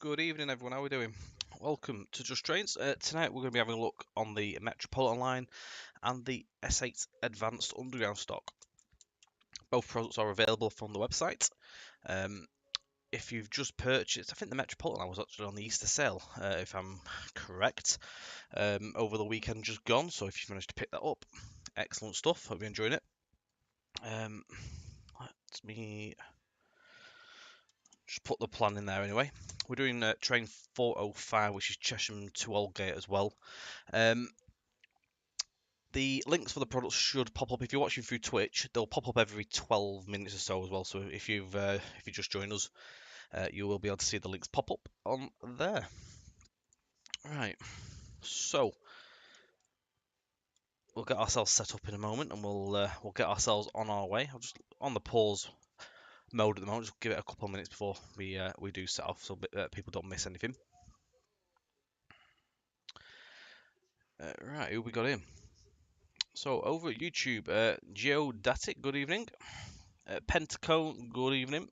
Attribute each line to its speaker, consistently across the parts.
Speaker 1: Good evening, everyone. How are we doing? Welcome to Just Trains. Tonight we're going to be having a look on the Metropolitan line and the S8 Advanced Underground stock. Both products are available from the website. If you've just purchased, I think the Metropolitan line was actually on the Easter sale, if I'm correct, over the weekend just gone. So if you've managed to pick that up, excellent stuff. Hope you're enjoying it. Let me just put the plan in there anyway. We're doing train 405, which is Chesham to Aldgate as well. The links for the products should pop up if you're watching through Twitch. They'll pop up every 12 minutes or so as well. So if you just joined us, you will be able to see the links pop up on there. Right. So we'll get ourselves set up in a moment, and we'll get ourselves on our way. I'll just on the pause mode at the moment. Just give it a couple of minutes before we do set off, so people don't miss anything. Right, who we got in? So over at YouTube, Geodatic, good evening. Pentacone, good evening.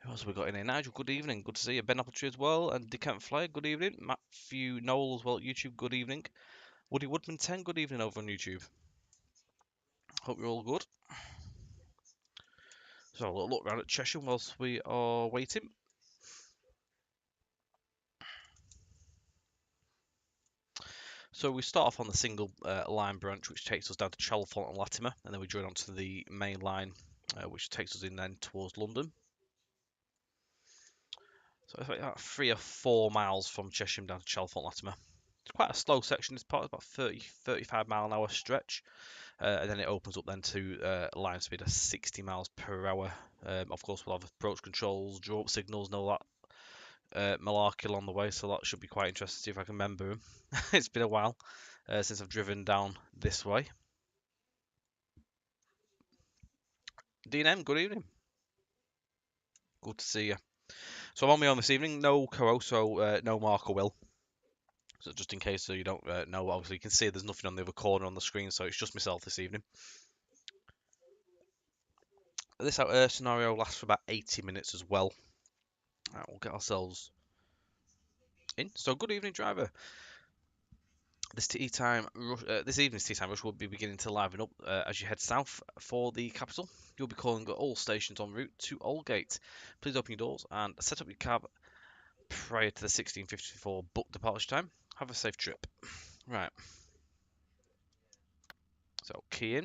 Speaker 1: Who else have we got in here? Nigel, good evening. Good to see you. Ben Appletree as well. And Decant Flyer, good evening. Matthew Noel as well at YouTube, good evening. Woody Woodman 10, good evening over on YouTube. Hope you're all good. So a little look around at Cheshire whilst we are waiting. So we start off on the single line branch, which takes us down to Chalfont and Latimer, and then we join onto the main line, which takes us in then towards London. So it's like 3 or 4 miles from Cheshire down to Chalfont Latimer. It's quite a slow section. This part is about 35 mile an hour stretch, and then it opens up then to line speed of 60 miles per hour. Of course, we'll have approach controls, draw up signals, and all that malarkey along the way. So that should be quite interesting to see if I can remember them. It's been a while since I've driven down this way. D&M, good evening. Good to see you. So I'm on my own this evening. No co-host, so no Mark or Will. So just in case you don't know, obviously you can see there's nothing on the other corner on the screen, so it's just myself this evening. This scenario lasts for about 80 minutes as well. Right, we'll get ourselves in. So good evening, driver. This evening's tea time rush will be beginning to liven up as you head south for the capital. You'll be calling at all stations en route to Aldgate. Please open your doors and set up your cab prior to the 16:54 book departure time. Have a safe trip. Right. So key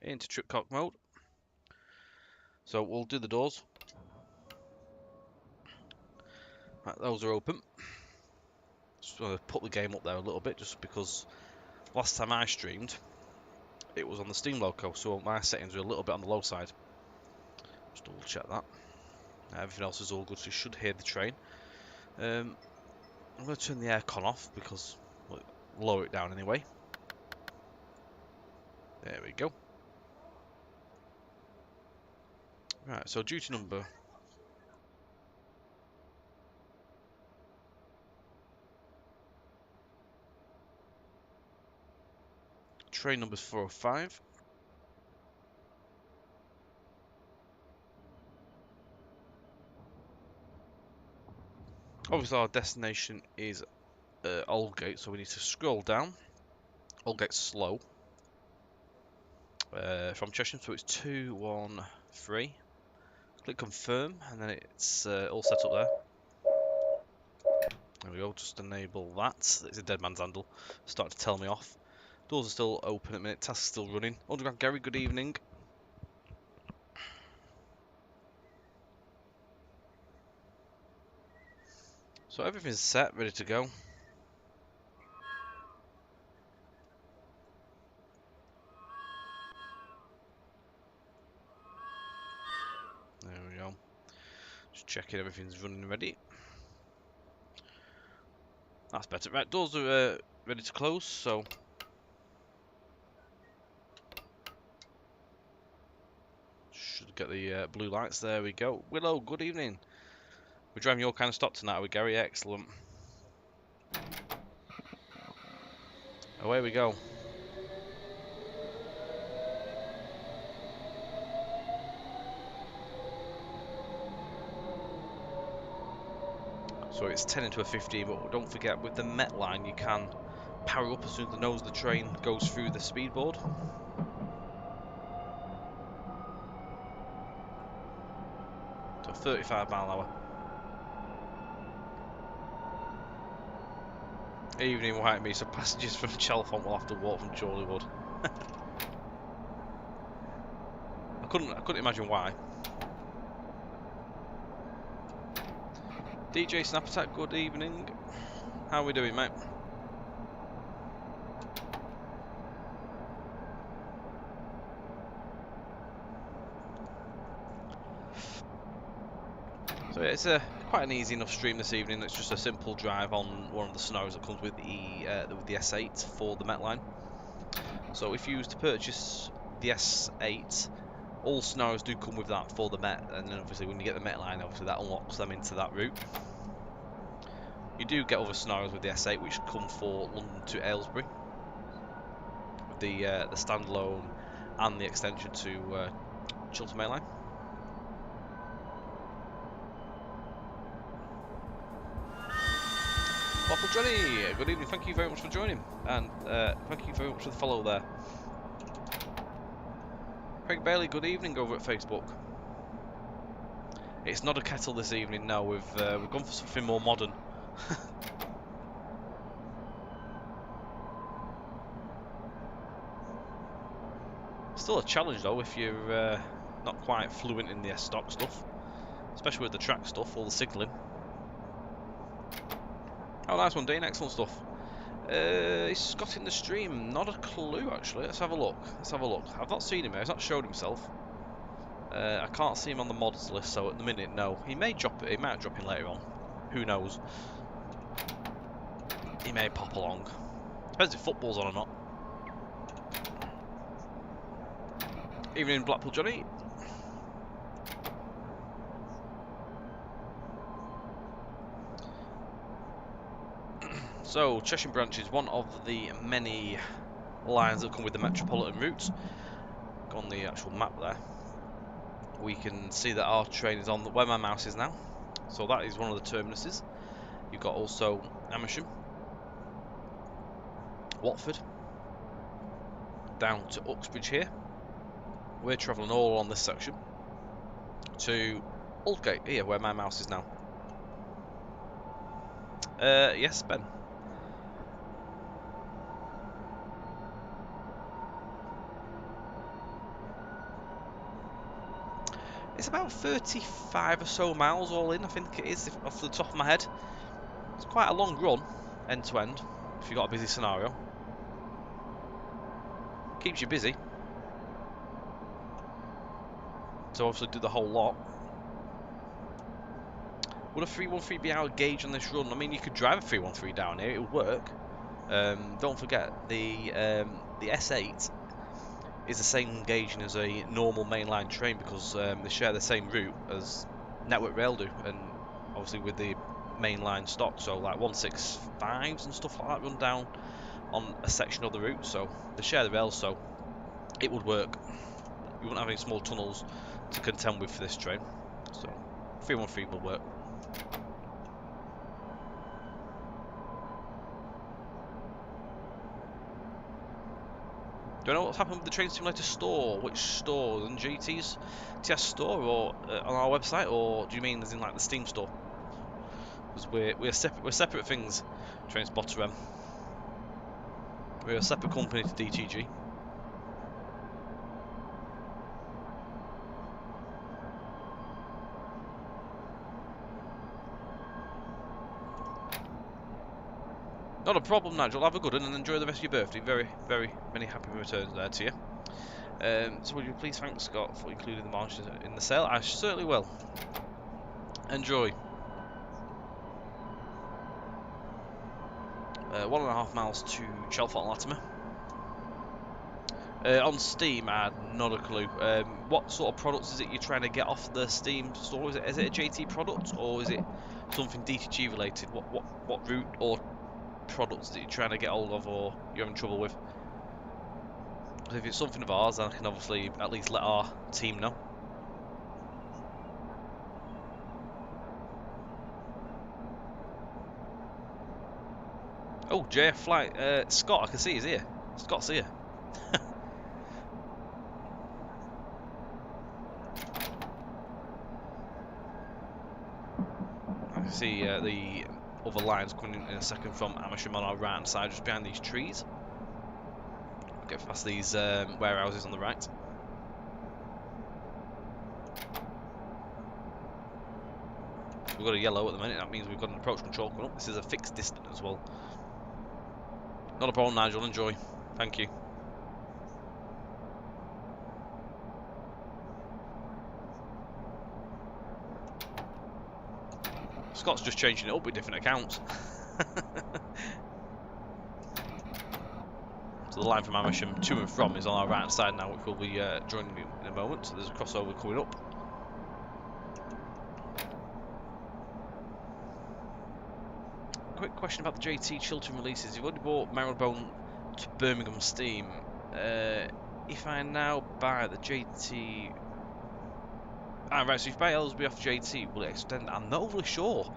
Speaker 1: into tripcock mode. So we'll do the doors. Right, those are open. Just want to put the game up there a little bit, just because last time I streamed, it was on the Steam loco, so my settings are a little bit on the low side. Just double check that. Everything else is all good, so you should hear the train. I'm going to turn the aircon off because we'll lower it down anyway. There we go. Right, so duty number. Train number's 405. Obviously our destination is Aldgate, so we need to scroll down. Aldgate's slow. From Cheshire, so it's 213. Click confirm, and then it's all set up there. There we go, just enable that. It's a dead man's handle. Starting to tell me off. Doors are still open at the minute, task's still running. Underground Gary, good evening. So everything's set, ready to go. There we go. Just checking everything's running ready. That's better. Right, doors are ready to close, so should get the blue lights. There we go. Willow, good evening. We're driving your kind of stock tonight with Gary. Excellent. Away we go. So it's 10 into a 15, but don't forget with the Met line you can power up as soon as the nose of the train goes through the speed board. So 35 mile an hour. Evening white me, so passengers from Chalfont will have to walk from Chorleywood. I couldn't imagine why. DJ Snap Attack, good evening. How are we doing, mate? So it's quite an easy enough stream this evening. It's just a simple drive on one of the scenarios that comes with the S8 for the Met line. So if you use to purchase the S8, all scenarios do come with that for the Met, and then obviously when you get the Met line, obviously that unlocks them into that route. You do get other scenarios with the S8 which come for London to Aylesbury, with the standalone and the extension to Chiltern Main Line. Waffle Johnny, good evening, thank you very much for joining, and thank you very much for the follow there. Craig Bailey, good evening over at Facebook. It's not a kettle this evening, no, we've gone for something more modern. Still a challenge though if you're not quite fluent in the S-stock stuff, especially with the track stuff, all the signalling. Oh, nice one, Dean, excellent stuff. Is Scott in the stream? Not a clue actually. Let's have a look. I've not seen him. He's not showed himself. I can't see him on the mods list, so at the minute, no. He may drop it. He might drop in later on. Who knows? He may pop along. Depends if football's on or not. Evening, Blackpool Johnny. So, Cheshire Branch is one of the many lines that come with the Metropolitan route. Go on the actual map there. We can see that our train is on where my mouse is now. So that is one of the terminuses. You've got also Amersham, Watford, down to Uxbridge here. We're travelling all on this section to Aldgate here, where my mouse is now. Yes, Ben. It's about 35 or so miles all in, I think it is, off the top of my head. It's quite a long run, end to end, if you've got a busy scenario. Keeps you busy. So obviously do the whole lot. Would a 313 be out of gauge on this run? I mean, you could drive a 313 down here, it would work. Don't forget, the S8 is the same gauging as a normal mainline train because they share the same route as Network Rail do, and obviously with the mainline stock, so like 165s and stuff like that run down on a section of the route, so they share the rails, so it would work. You wouldn't have any small tunnels to contend with for this train, so 313 will work. Do you know what's happened with the Train Simulator store? Which store? In GT's TS store or on our website, or do you mean as in like the Steam store? Because we're separate things. Train Spotter M. We're a separate company to DTG. Not a problem, Nigel. Have a good one and enjoy the rest of your birthday. Very, very many happy returns there to you. So would you please thank Scott for including the marches in the sale? I certainly will. Enjoy. 1.5 miles to Chalfont Latimer. On Steam, I had not a clue. What sort of products is it you're trying to get off the Steam store? Is it a JT product or is it something DTG related? What route or products that you're trying to get hold of or you're having trouble with? If it's something of ours, then I can obviously at least let our team know. Oh, JF Flight. Scott, I can see he's here. Scott's here. I can see the other lines coming in a second from Amersham on our right hand side, just behind these trees. Get past these warehouses on the right. We've got a yellow at the minute, that means we've got an approach control coming up. This is a fixed distance as well. Not a problem, Nigel, enjoy. Thank you. Scott's just changing it up with different accounts. So the line from Amersham to and from is on our right hand side now, which we'll be joining in a moment. So there's a crossover coming up. Quick question about the JT Chiltern releases. You've already bought Marylebone to Birmingham Steam. If I now buy the JT... Ah, right, so if you buy Ellsbury off JT, will it extend? I'm not overly sure,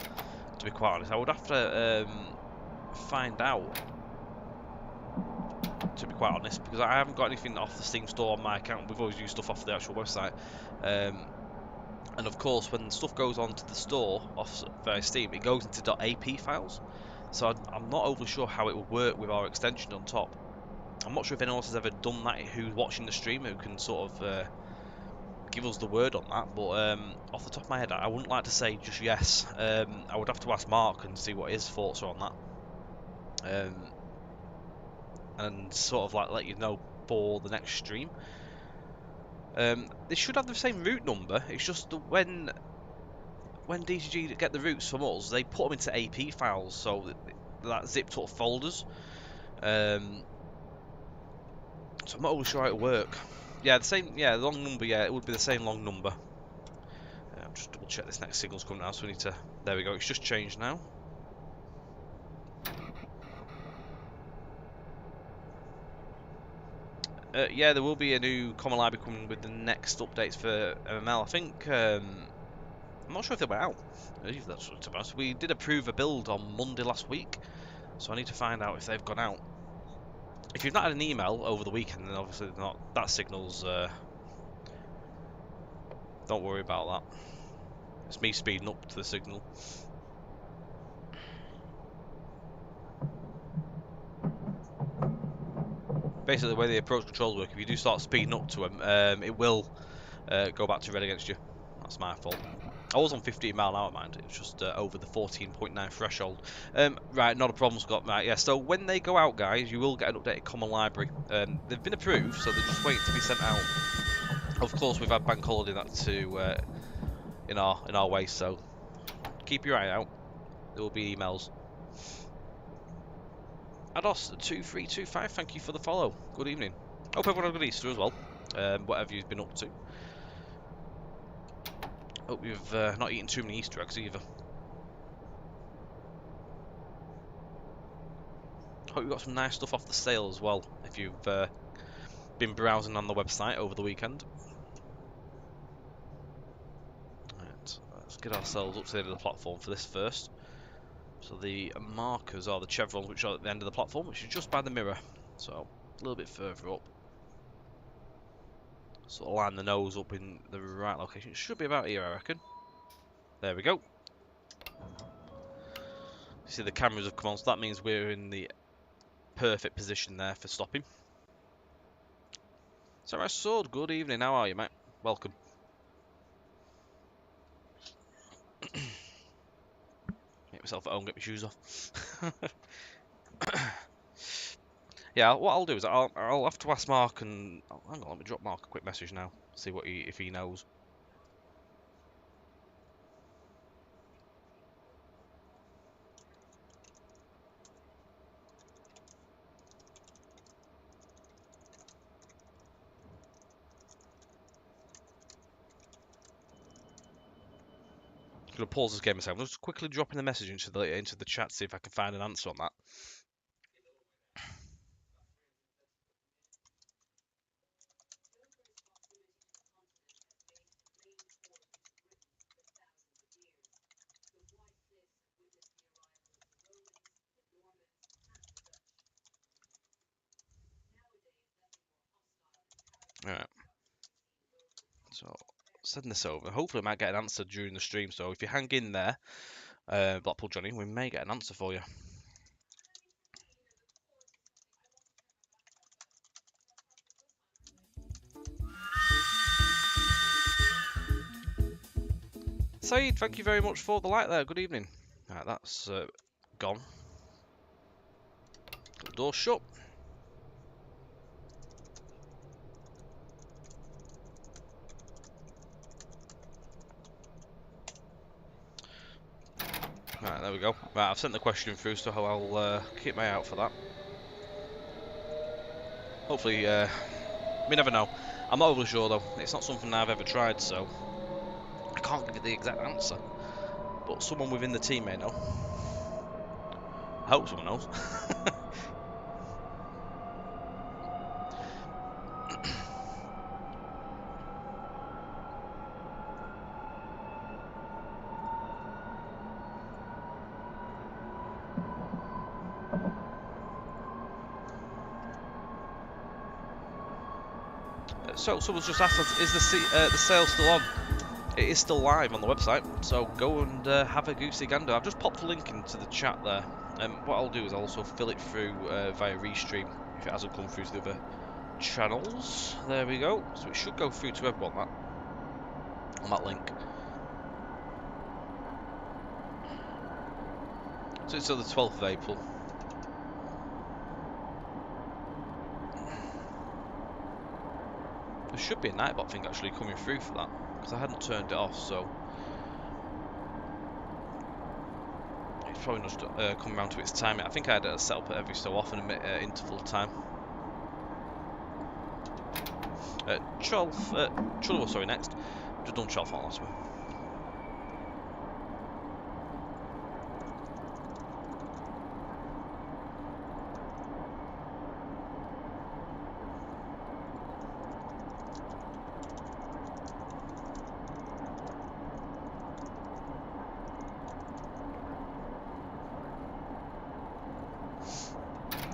Speaker 1: to be quite honest. I would have to find out, to be quite honest, because I haven't got anything off the Steam store on my account. We've always used stuff off the actual website. And of course, when stuff goes onto the store off Steam, it goes into .ap files. So I'm not overly sure how it will work with our extension on top. I'm not sure if anyone else has ever done that who's watching the stream who can sort of give us the word on that. But off the top of my head, I wouldn't like to say just yes. I would have to ask Mark and see what his thoughts are on that. And sort of like let you know for the next stream. They should have the same route number. It's just when DCG get the routes from us, they put them into AP files, so that zipped up folders. So I'm not always sure how it work. Yeah, the same. Yeah, the long number. Yeah, it would be the same long number. I'll just double check this next signal's coming now. So we need to. There we go. It's just changed now. Yeah, there will be a new common library coming with the next updates for MML. I think. I'm not sure if they went out. That's to be honest. We did approve a build on Monday last week, so I need to find out if they've gone out. If you've not had an email over the weekend, then obviously not. That signal's. Don't worry about that. It's me speeding up to the signal. Basically, the way the approach controls work, if you do start speeding up to them, it will go back to red against you. That's my fault. I was on 15 mile an hour, mind. It was just over the 14.9 threshold. Right, not a problem, Scott. Right, yeah. So when they go out, guys, you will get an updated common library. They've been approved, so they're just waiting to be sent out. Of course, we've had bank holiday that to in our way, so keep your eye out. There will be emails. Ados2325, thank you for the follow. Good evening. Hope everyone had a good Easter as well. Whatever you've been up to. Hope you've not eaten too many Easter eggs either. Hope you got some nice stuff off the sale as well, if you've been browsing on the website over the weekend. Right, let's get ourselves up to the end of the platform for this first. So the markers are the chevrons, which are at the end of the platform, which is just by the mirror. So a little bit further up. Sort of line the nose up in the right location. It should be about here, I reckon. There we go. You see the cameras have come on, so that means we're in the perfect position there for stopping. So I Sword, good evening, how are you, mate? Welcome. Make myself at home, get my shoes off. Yeah, what I'll do is I'll have to ask Mark and hang on, let me drop Mark a quick message now, see what if he knows. I'm gonna pause this game a second. I'm just quickly dropping the message into the chat, see if I can find an answer on that. send this over. Hopefully I might get an answer during the stream, so if you hang in there, Blackpool Johnny, we may get an answer for you. Saeed, thank you very much for the like there. Good evening. Right, that's gone. The door shut. Right, there we go. Right, I've sent the question through, so I'll keep my eye out for that. Hopefully, we never know. I'm not overly sure though. It's not something I've ever tried, so I can't give you the exact answer. But someone within the team may know. I hope someone knows. So someone's just asked us, is the sale still on? It is still live on the website, so go and have a goosey gander. I've just popped a link into the chat there. What I'll do is I'll also fill it through via restream if it hasn't come through to the other channels. There we go. So it should go through to everyone on that link. So it's till the 12th of April. There should be a Nightbot thing actually coming through for that, because I hadn't turned it off, so it's probably just coming around to its timing. I think I had it set up at every so often interval time. Chullo, sorry, next. Just done 12 on last one.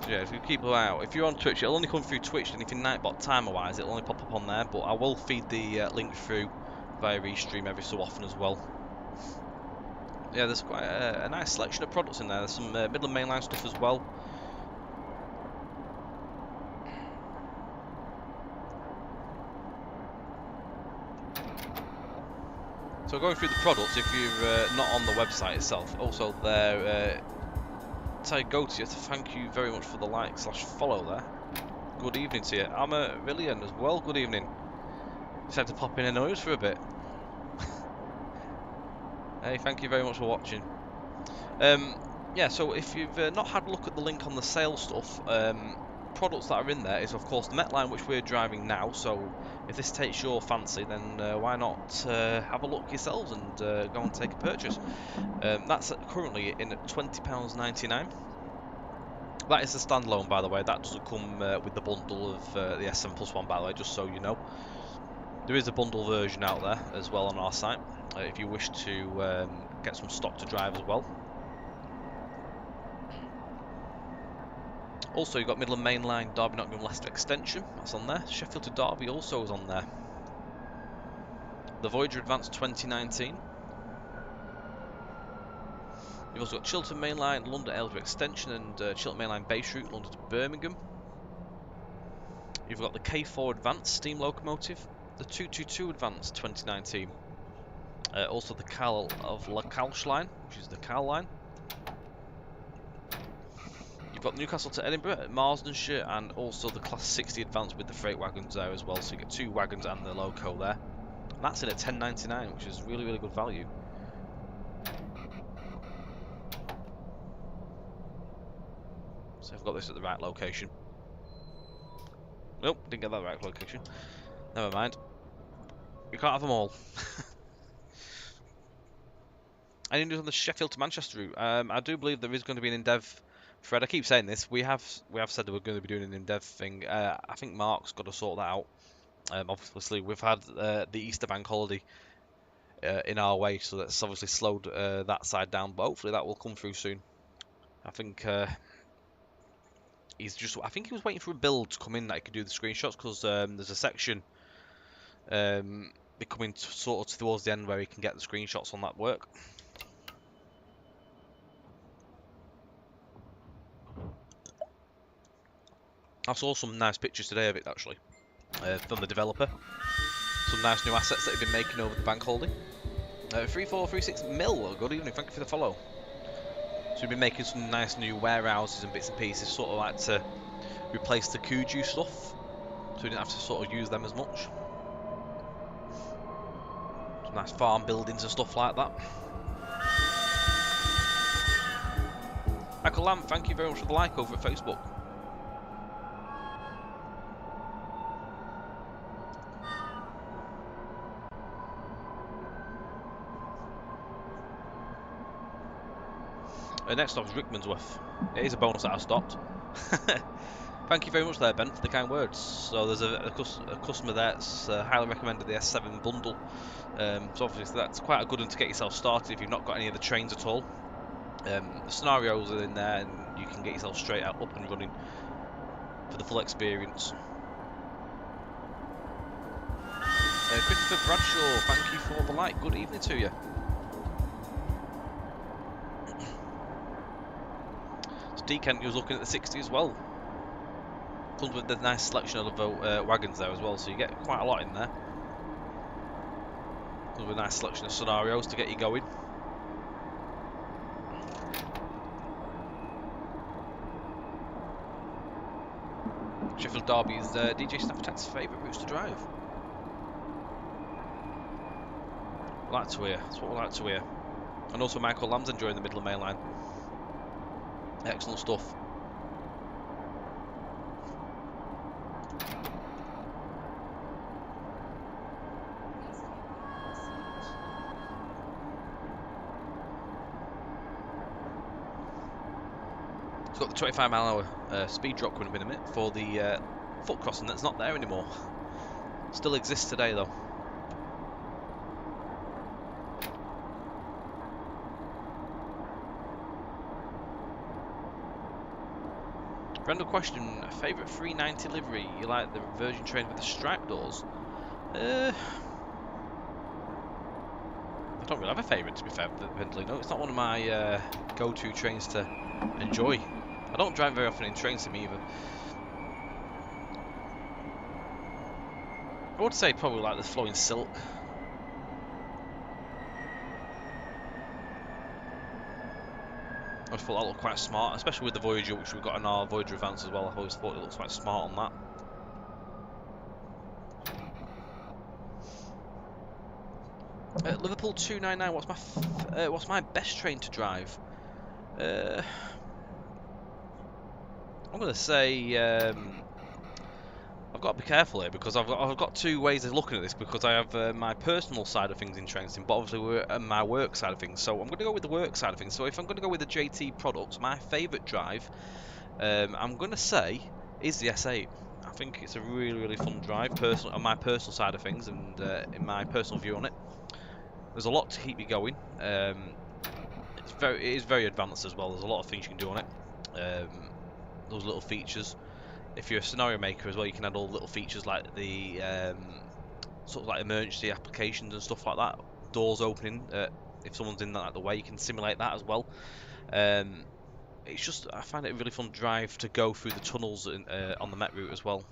Speaker 1: Yeah, if you keep an eye out. If you're on Twitch, it'll only come through Twitch, and if you're Nightbot timer-wise, it'll only pop up on there, but I will feed the link through via restream every so often as well. Yeah, there's quite a nice selection of products in there. There's some Midland Mainline stuff as well. So going through the products, if you're not on the website itself, also there, go to you to thank you very much for the like/follow there. Good evening to you. I'm a Rillian as well. Good evening. Just had to pop in a noise for a bit. Hey, thank you very much for watching. Yeah, so if you've not had a look at the link on the sale stuff, products that are in there is of course the Met line, which we're driving now. So if this takes your fancy, then why not have a look yourselves and go and take a purchase. That's currently in at £20.99. That is the standalone, by the way. That doesn't come with the bundle of the S7 Plus one, by the way, just so you know. There is a bundle version out there as well on our site, if you wish to get some stock to drive as well. Also, you've got Midland Mainline, Derby, Nottingham, Leicester Extension. That's on there. Sheffield to Derby also is on there. The Voyager Advanced 2019. You've also got Chiltern Mainline, London Aylesbury Extension, and Chiltern Mainline Base Route, London to Birmingham. You've got the K4 Advanced steam locomotive, the 222 Advanced 2019. Also the Cal of La Calche line, which is the Cal line. You've got Newcastle to Edinburgh at Marsdenshire, and also the Class 60 Advanced with the freight wagons there as well. So you get two wagons and the loco there. And that's in at £10.99, which is really, really good value. So I've got this at the right location. Nope, didn't get that right location. Never mind. You can't have them all. Any news on the Sheffield to Manchester route? I do believe there is going to be an Indev thread. I keep saying this. We have said that we're going to be doing an Indev thing. I think Mark's got to sort that out. Obviously, we've had the Easter bank holiday in our way, so that's obviously slowed that side down. But hopefully that will come through soon. I think I think he was waiting for a build to come in that he could do the screenshots, because there's a section be coming sort of towards the end where we can get the screenshots on that work. I saw some nice pictures today of it actually, from the developer. Some nice new assets that have been making over the bank holiday. 3436 Mil, good evening, thank you for the follow. So we've been making some nice new warehouses and bits and pieces, sort of like to replace the Kuju stuff, so we didn't have to sort of use them as much. Some nice farm buildings and stuff like that. Michael Lamb, thank you very much for the like over at Facebook. Next stop is Rickmansworth. It is a bonus that I stopped. Thank you very much there, Ben, for the kind words. So there's a customer there that's highly recommended the S7 bundle. So obviously that's quite a good one to get yourself started if you've not got any of the trains at all. The scenarios are in there and you can get yourself straight out up and running for the full experience. Christopher Bradshaw, thank you for the like. Good evening to you. So D Kent, was looking at the 60 as well. Comes with the nice selection of wagons there as well, so you get quite a lot in there. Comes with a nice selection of scenarios to get you going. Sheffield Derby is DJ Snapchat's favourite routes to drive. We like to hear. That's what we like to hear. And also Michael Lamb's enjoying the Midland Main Line. Excellent stuff. It's got the 25-mile-an-hour speed drop coming up in a minute for the foot crossing that's not there anymore. Still exists today though. Random question, favourite 390 livery? You like the Virgin train with the stripe doors? I don't really have a favourite, to be fair, Vendley. No, it's not one of my go-to trains to enjoy. I don't drive very often in train sim either. I would say probably like the Flowing Silk. I just thought that looked quite smart, especially with the Voyager, which we've got in our Voyager Advance as well. I always thought it looks quite smart on that. Liverpool 299. What's my best train to drive? I'm gonna say I've got to be careful here because I've got two ways of looking at this because I have my personal side of things in train sim, but obviously we're my work side of things. So I'm going to go with the work side of things. So if I'm going to go with the JT products, my favourite drive, I'm going to say, is the S8. I think it's a really fun drive, on my personal side of things, and in my personal view on it. There's a lot to keep you going. It is very advanced as well. There's a lot of things you can do on it. Those little features. If you're a scenario maker as well, you can add all the little features like the sort of like emergency applications and stuff like that. Doors opening, if someone's in the way, you can simulate that as well. It's just, I find it a really fun drive to go through the tunnels on the Met route as well.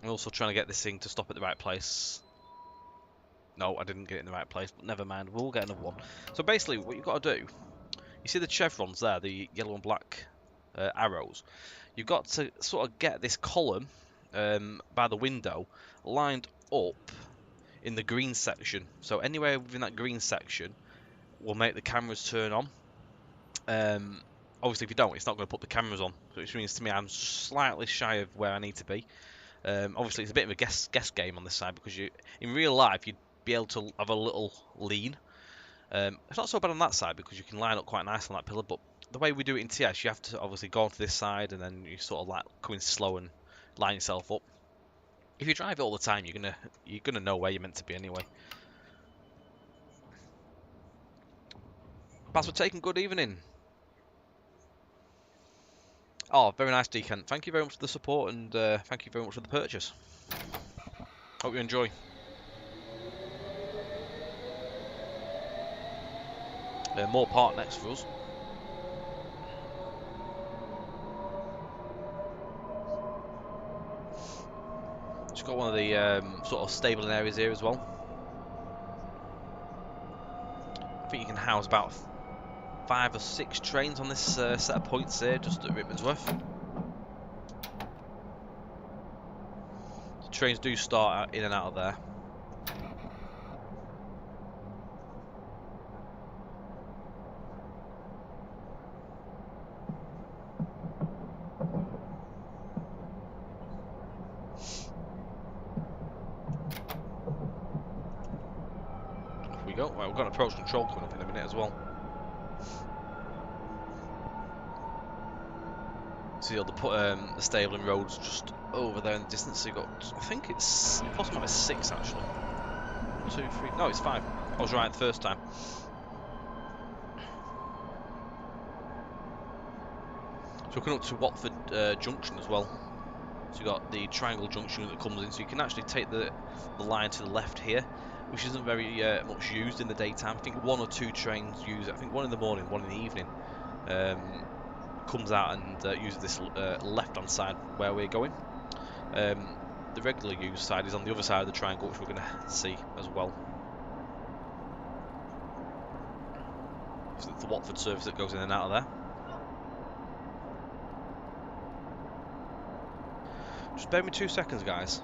Speaker 1: I'm also trying to get this thing to stop at the right place. No, I didn't get it in the right place, but never mind, we'll get another one. So basically, what you've got to do, you see the chevrons there, the yellow and black arrows. You've got to sort of get this column by the window lined up in the green section. So anywhere within that green section will make the cameras turn on. Obviously, if you don't, it's not going to put the cameras on, which means to me I'm slightly shy of where I need to be. Obviously, it's a bit of a guess game on this side because in real life you'd be able to have a little lean. It's not so bad on that side because you can line up quite nice on that pillar, but the way we do it in TS, you have to obviously go onto this side and then you sort of like come in slow and line yourself up. If you drive it all the time, you're gonna know where you're meant to be anyway. Password taken. Good evening. Oh, very nice, Deacon. Thank you very much for the support, and thank you very much for the purchase. Hope you enjoy. More park next for us. Just got one of the sort of stabling areas here as well. I think you can house about 5 or 6 trains on this set of points here, just at Rickmansworth. The trains do start in and out of there. Off we go. Right, we've got an approach control coming up in a minute as well. See all the stabling roads just over there in the distance. So you got, I think it possibly might be 6 actually. 1, 2, 3. No, it's 5. I was right the first time. So we're coming up to Watford Junction as well. So you've got the triangle junction that comes in, so you can actually take the line to the left here, which isn't very much used in the daytime. I think 1 or 2 trains use it. I think 1 in the morning, 1 in the evening. Comes out and uses this left-hand side where we're going. The regular used side is on the other side of the triangle, which we're going to see as well. So it's the Watford service that goes in and out of there. Just bear with me 2 seconds, guys.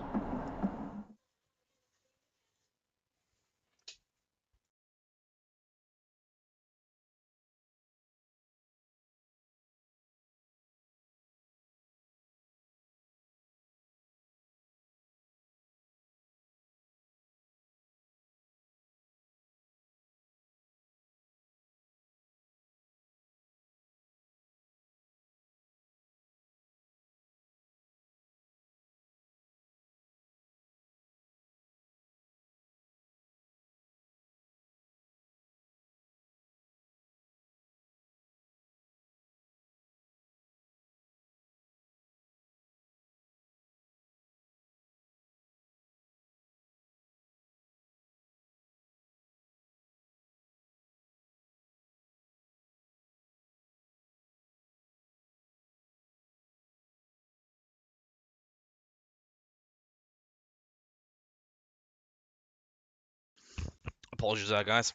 Speaker 1: Apologies there, guys.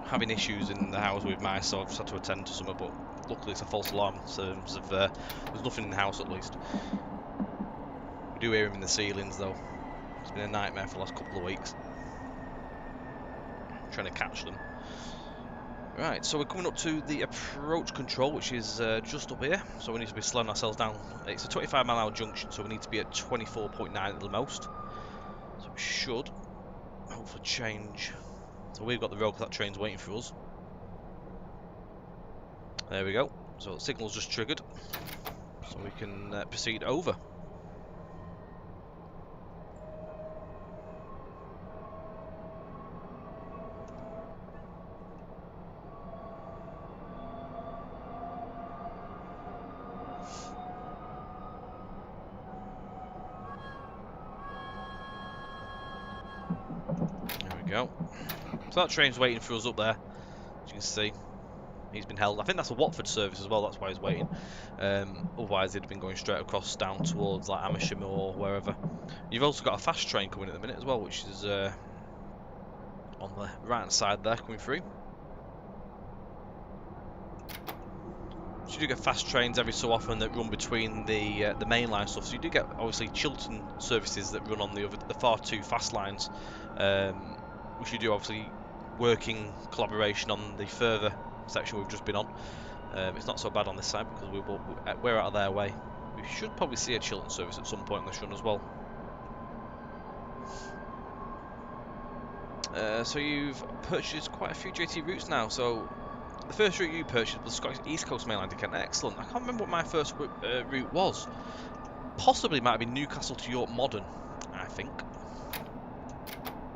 Speaker 1: Having issues in the house with mice, so I've just had to attend to something, but luckily it's a false alarm in terms of there's nothing in the house at least. We do hear them in the ceilings though. It's been a nightmare for the last couple of weeks. Trying to catch them. Right, so we're coming up to the approach control, which is just up here, so we need to be slowing ourselves down. It's a 25-mile-an-hour junction, so we need to be at 24.9 at the most. So we should hopefully change. So we've got the road because that train's waiting for us. There we go. So the signal's just triggered, so we can proceed over. There we go. So that train's waiting for us up there, as you can see. He's been held. I think that's a Watford service as well, that's why he's waiting. Otherwise he'd have been going straight across down towards like Amersham or wherever. You've also got a fast train coming at the minute as well, which is on the right hand side there coming through. So you do get fast trains every so often that run between the mainline stuff. So you do get obviously Chiltern services that run on the far 2 fast lines, which you do obviously working collaboration on the further section we've just been on. It's not so bad on this side because we're out of their way. We should probably see a Chiltern service at some point in this run as well. So you've purchased quite a few JT routes now. So the first route you purchased was the Scottish East Coast Main Line to Kent. Excellent. I can't remember what my first route was. Possibly might have been Newcastle to York Modern, I think.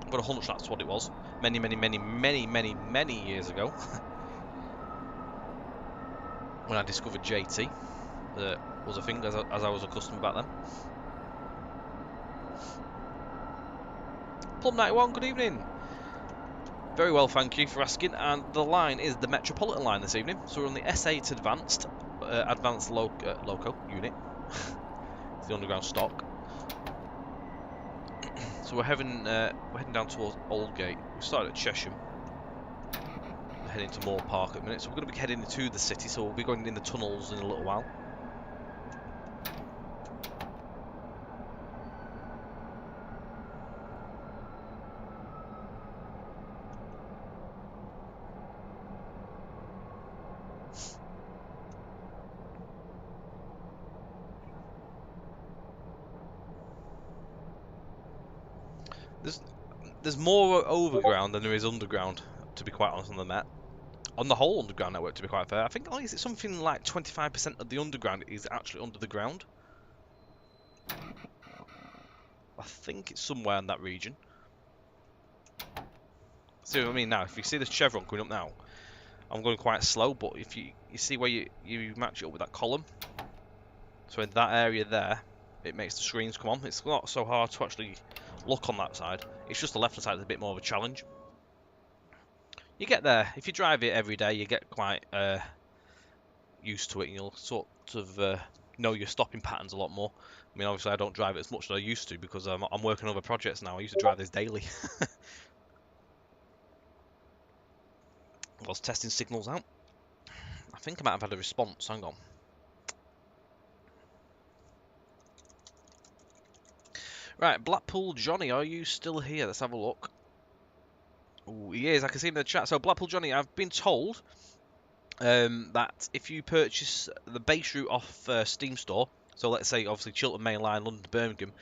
Speaker 1: I've got a hunch that's what it was. Many years ago. when I discovered JT. That was a thing as I was a customer back then. Plum 91, good evening. Very well, thank you for asking. And the line is the Metropolitan line this evening. So we're on the S8 Advanced Loco unit. It's the underground stock. So we're heading down towards Aldgate. We started at Chesham. We're heading to Moore Park at the minute. So we're going to be heading into the city. So we'll be going in the tunnels in a little while. There's more overground than there is underground, to be quite honest, on the Met. On the whole underground network, to be quite fair. I think is it something like 25% of the underground is actually under the ground. I think it's somewhere in that region. See what I mean now? If you see this chevron coming up now, I'm going quite slow, but if you see where you match it up with that column, so in that area there, it makes the screens come on. It's not so hard to actually look on that side. It's just the left-hand side is a bit more of a challenge. You get there. If you drive it every day, you get quite used to it, and you'll sort of know your stopping patterns a lot more. I mean, obviously I don't drive it as much as I used to because I'm working on other projects now. I used to drive this daily. I was testing signals out. I think I might have had a response. Hang on. Right, Blackpool Johnny, are you still here? Let's have a look. Ooh, he is. I can see him in the chat. So Blackpool Johnny, I've been told that if you purchase the base route off Steam Store, so let's say obviously Chiltern Main Line, London to Birmingham,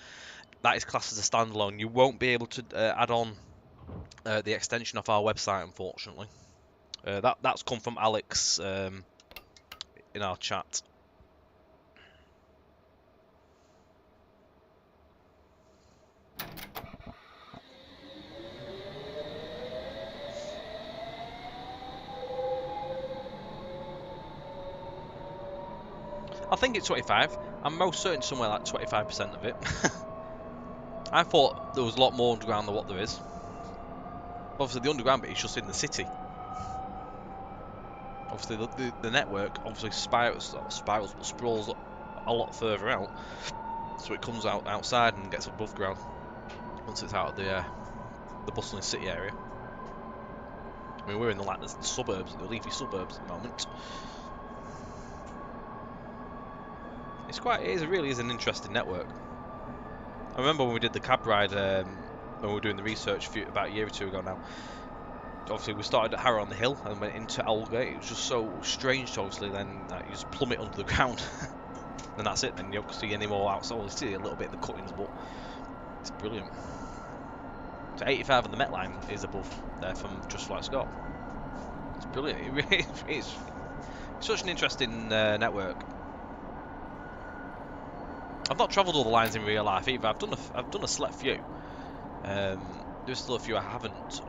Speaker 1: that is classed as a standalone. You won't be able to add on the extension off our website, unfortunately. That's come from Alex in our chat. I think it's 25. I'm most certain somewhere like 25% of it. I thought there was a lot more underground than what there is. Obviously, the underground bit is just in the city. Obviously, the network obviously sprawls a lot further out, so it comes out outside and gets above ground once it's out of the bustling city area. I mean, we're in the suburbs, the leafy suburbs at the moment. It really is an interesting network. I remember when we did the cab ride, when we were doing the research about a year or two ago now. Obviously, we started at Harrow on the Hill and went into Aldgate. It was just so strange to obviously then you just plummet under the ground. And that's it, then you don't see any more outside. You see a little bit of the cuttings, but it's brilliant. So 85 on the Met line is above there from Just Like Scott. It's brilliant. It really is. It's such an interesting network. I've not travelled all the lines in real life either. I've done a select few. There's still a few I haven't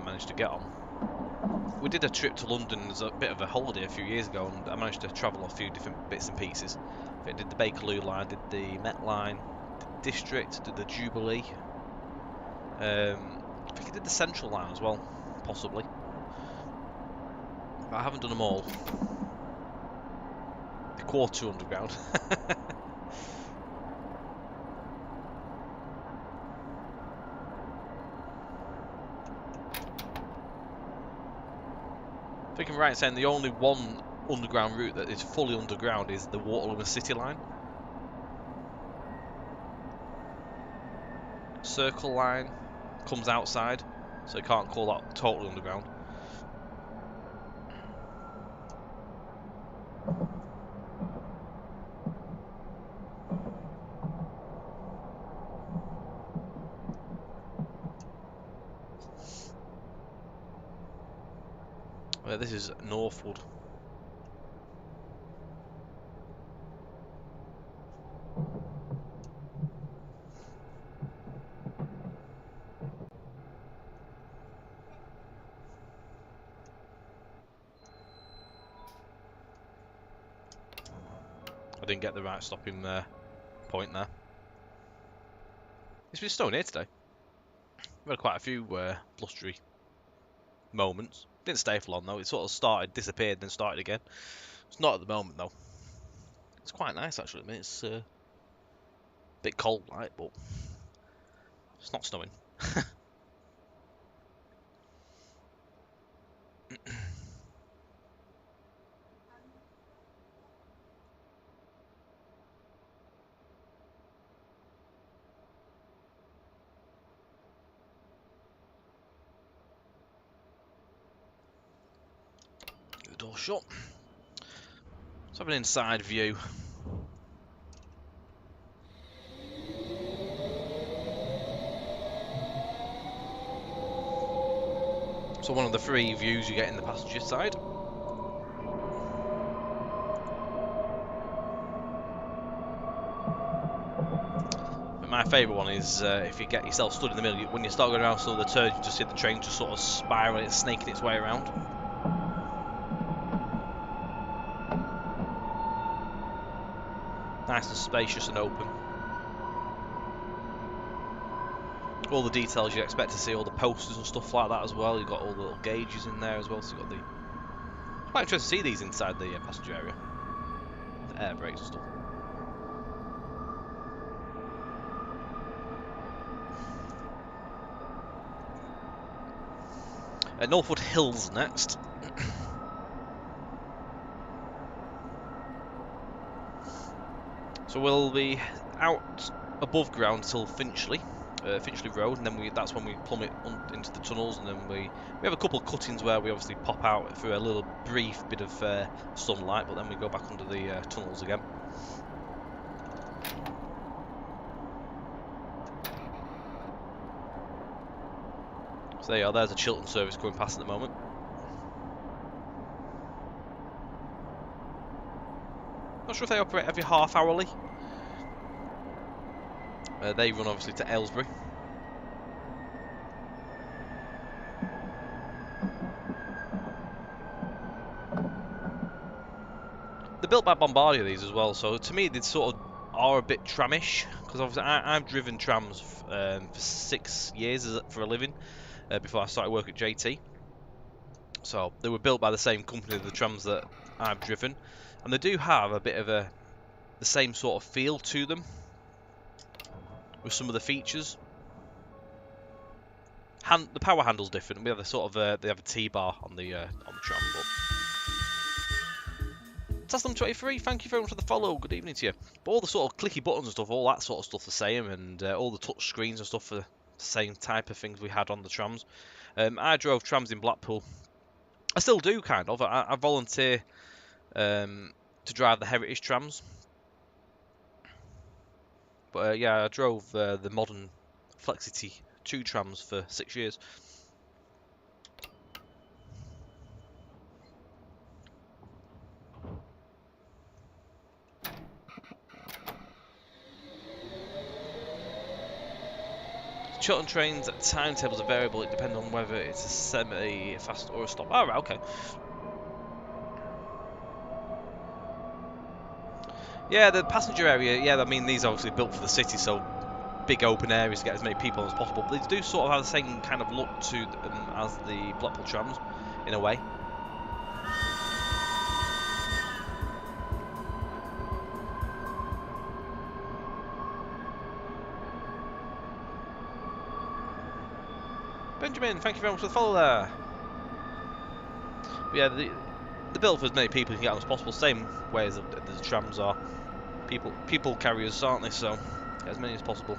Speaker 1: managed to get on. We did a trip to London as a bit of a holiday a few years ago, and I managed to travel a few different bits and pieces. I did the Bakerloo line, did the Met line, did District, did the Jubilee. I think I did the Central line as well, possibly. But I haven't done them all. The Quarter Underground. I think I'm right in saying the only one underground route that is fully underground is the Waterloo and City line. Circle line comes outside, so you can't call that totally underground. This is Northwood. didn't get the right stopping point there. It's been snowing here today. We've had quite a few blustery moments. Didn't stay for long though. It sort of started, disappeared, then started again. It's not at the moment though. It's quite nice actually. I mean, it's a bit cold, right? But it's not snowing. The door shut. Let's have an inside view. So one of the free views you get in the passenger side. But my favourite one is if you get yourself stood in the middle, when you start going around some of the turns, you just see the train just sort of spiraling, it's snaking its way around. Nice and spacious and open. All the details you'd expect to see, all the posters and stuff like that as well. You've got all the little gauges in there as well, so you've got the... It's quite interesting to see these inside the passenger area. The air brakes and stuff. Northwood Hills next. So we'll be out above ground till Finchley Road, and then that's when we plummet into the tunnels, and then we have a couple of cuttings where we obviously pop out for a little brief bit of sunlight, but then we go back under the tunnels again. So there you are, there's a Chiltern service going past at the moment. Not sure if they operate every half hourly. They run obviously to Aylesbury. They're built by Bombardier, these as well, so to me they sort of are a bit tramish, because obviously I've driven trams for 6 years for a living before I started work at JT. So they were built by the same company as the trams that I've driven, and they do have a bit of the same sort of feel to them with some of the features. The power handle's different. We have a sort of they have a T-bar on the tram. But Taslim23, thank you very much for the follow. Good evening to you. But all the sort of clicky buttons and stuff, all that sort of stuff, the same, and all the touch screens and stuff for the same type of things we had on the trams. I drove trams in Blackpool. I still do, kind of. I volunteer to drive the heritage trams. But yeah, I drove the modern Flexity 2 trams for 6 years. Chiltern trains timetables are variable. It depends on whether it's a semi-fast or a stop. Oh, right, okay. Yeah, the passenger area, yeah, I mean, these are obviously built for the city, so big open areas to get as many people as possible. But they do sort of have the same kind of look to them as the Blackpool trams, in a way. Benjamin, thank you very much for the follow there. But yeah, the built for as many people you can get on as possible, same way as the trams are. People carriers, aren't they? So get as many as possible.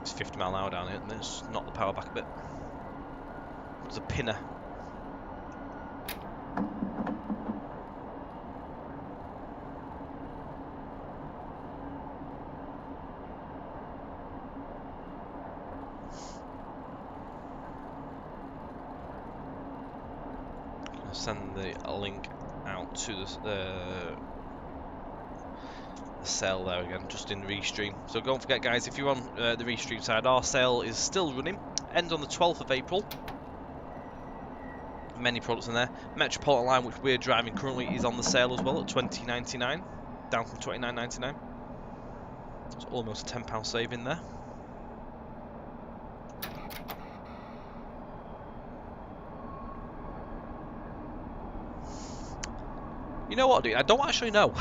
Speaker 1: It's 50 mile an hour down here, and it's not the power back a bit. There's a pinner. Send the link out to the sale there again, just in the restream. So don't forget, guys, if you're on the restream side, our sale is still running. Ends on the 12th of April. Many products in there. Metropolitan line, which we're driving currently, is on the sale as well at $20.99, down from $29.99. It's almost a £10 saving there. You know what, dude? I don't actually know.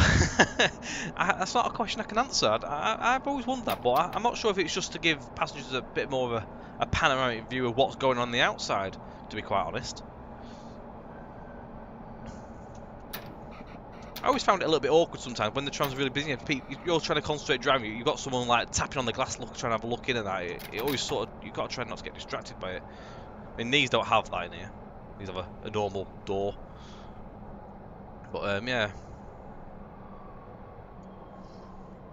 Speaker 1: That's not a question I can answer. I've always wondered that, but I'm not sure if it's just to give passengers a bit more of a panoramic view of what's going on the outside, to be quite honest. I always found it a little bit awkward sometimes when the tram's really busy and you're trying to concentrate driving, you've got someone like tapping on the glass trying to have a look in, and that it always sort of, you've got to try not to get distracted by it. I mean, these don't have that in here. These have a normal door. But yeah,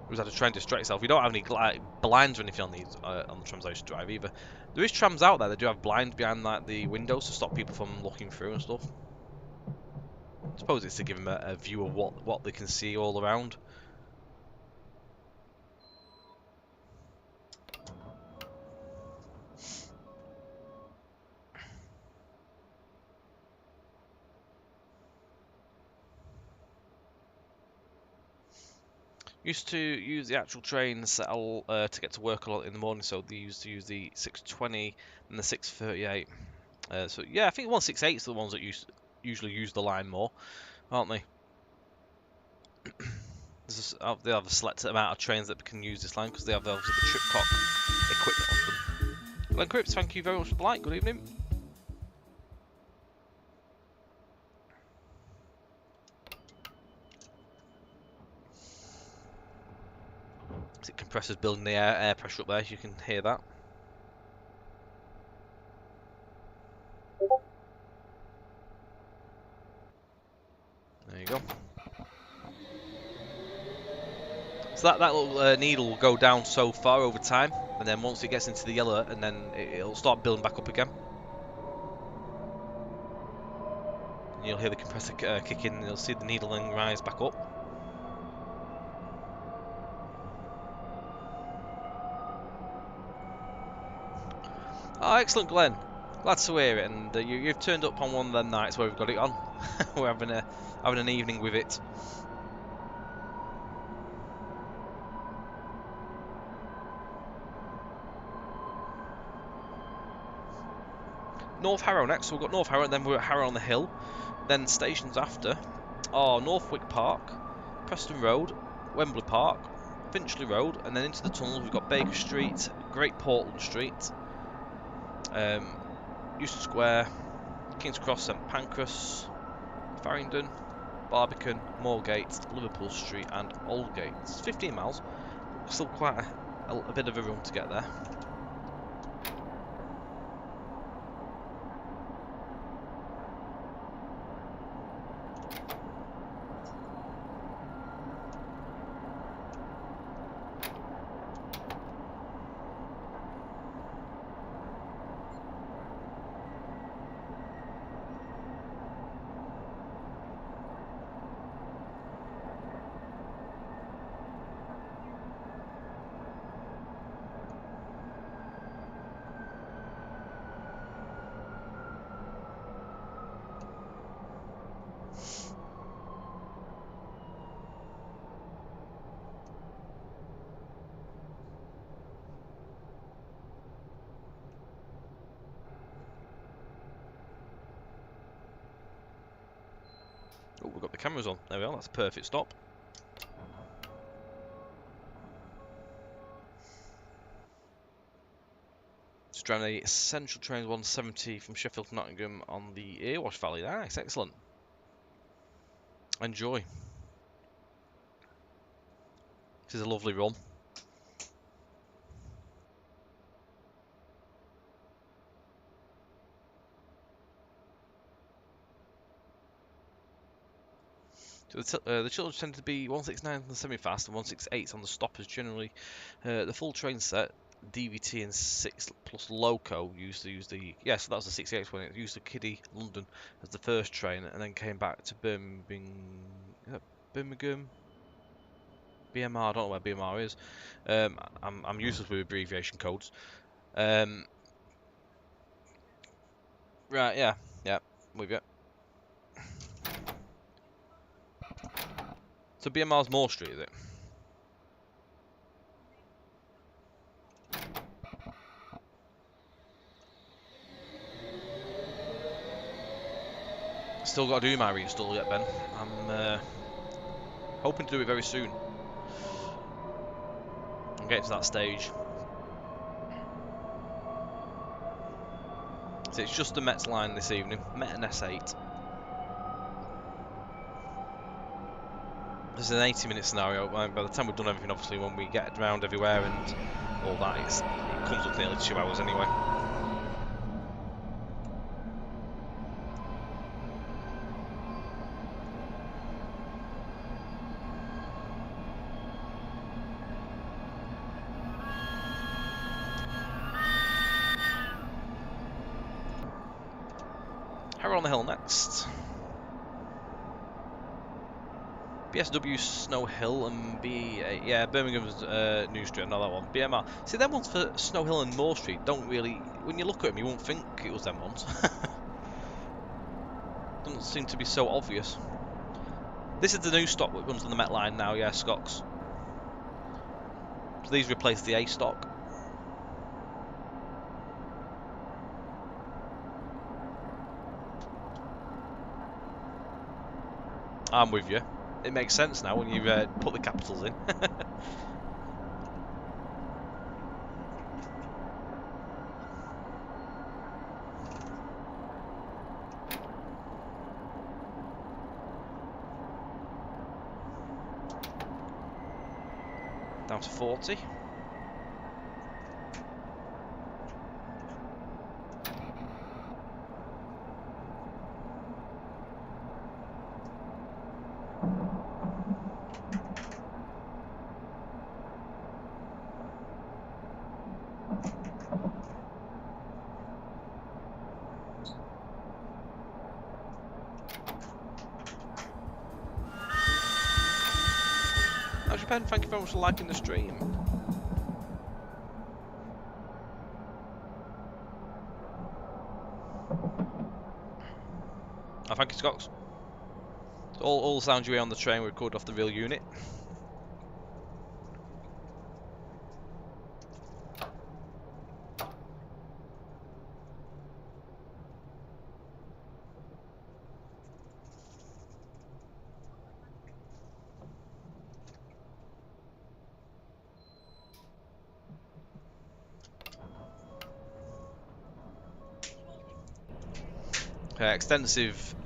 Speaker 1: you have to try and distract yourself. You don't have any blinds or anything on these on the trams I used to drive either. There is trams out there that do have blinds behind like the windows to stop people from looking through and stuff. I suppose it's to give them a view of what they can see all around. Used to use the actual trains to get to work a lot in the morning, so they used to use the 6:20 and the 6:38. So yeah, I think 168 is the ones that usually use the line more, aren't they? They have a selected amount of trains that can use this line because they have obviously the tripcock equipment on them. Glenn Cripps, thank you very much for the like. Good evening. The compressor's building the air pressure up there, you can hear that. There you go. So that little needle will go down so far over time, and then once it gets into the yellow, and then it'll start building back up again. And you'll hear the compressor kick in, and you'll see the needle then rise back up. Oh, excellent, Glenn. Glad to hear it, and you've turned up on one of them nights where we've got it on. We're having an evening with it. North Harrow next, so we've got North Harrow, and then we're at Harrow on the Hill. Then stations after are Northwick Park, Preston Road, Wembley Park, Finchley Road, and then into the tunnels we've got Baker Street, Great Portland Street, Euston Square, King's Cross, St Pancras, Farringdon, Barbican, Moorgate, Liverpool Street, and Aldgate. It's 15 miles, still quite a bit of a run to get there. Oh, we've got the cameras on. There we are, that's a perfect stop. Just driving the Central Trains 170 from Sheffield to Nottingham on the Earwash Valley. Nice, excellent. Enjoy. This is a lovely run. So the children tend to be 169 on the semi-fast and 168 on the stoppers generally. The full train set, DVT and 6 plus Loco used to use the... Yeah, so that was the 68 when it used the Kiddie London as the first train and then came back to Birmingham? BMR, I don't know where BMR is. I'm useless with abbreviation codes. Right, yeah. with you. So BMR's Moore Street, is it? Still got to do my reinstall yet, Ben. I'm hoping to do it very soon. I'm getting to that stage. So it's just the Mets line this evening. Met an S8. This is an 80-minute scenario. By the time we've done everything, obviously, when we get around everywhere and all that, it comes up to nearly 2 hours anyway. Harrow on the Hill next. BSW Snow Hill and yeah, Birmingham's New Street, not that one. BMR. See, them ones for Snow Hill and Moore Street don't really, when you look at them, you won't think it was them ones. Doesn't seem to be so obvious. This is the new stock that runs on the Met line now, yeah, Scots. So these replace the A stock. I'm with you. It makes sense now when you put the capitals in. Down to 40. How's your pen? Thank you very much for liking the stream. Oh, thank you, Scots. So all the sounds you hear on the train were recorded off the real unit.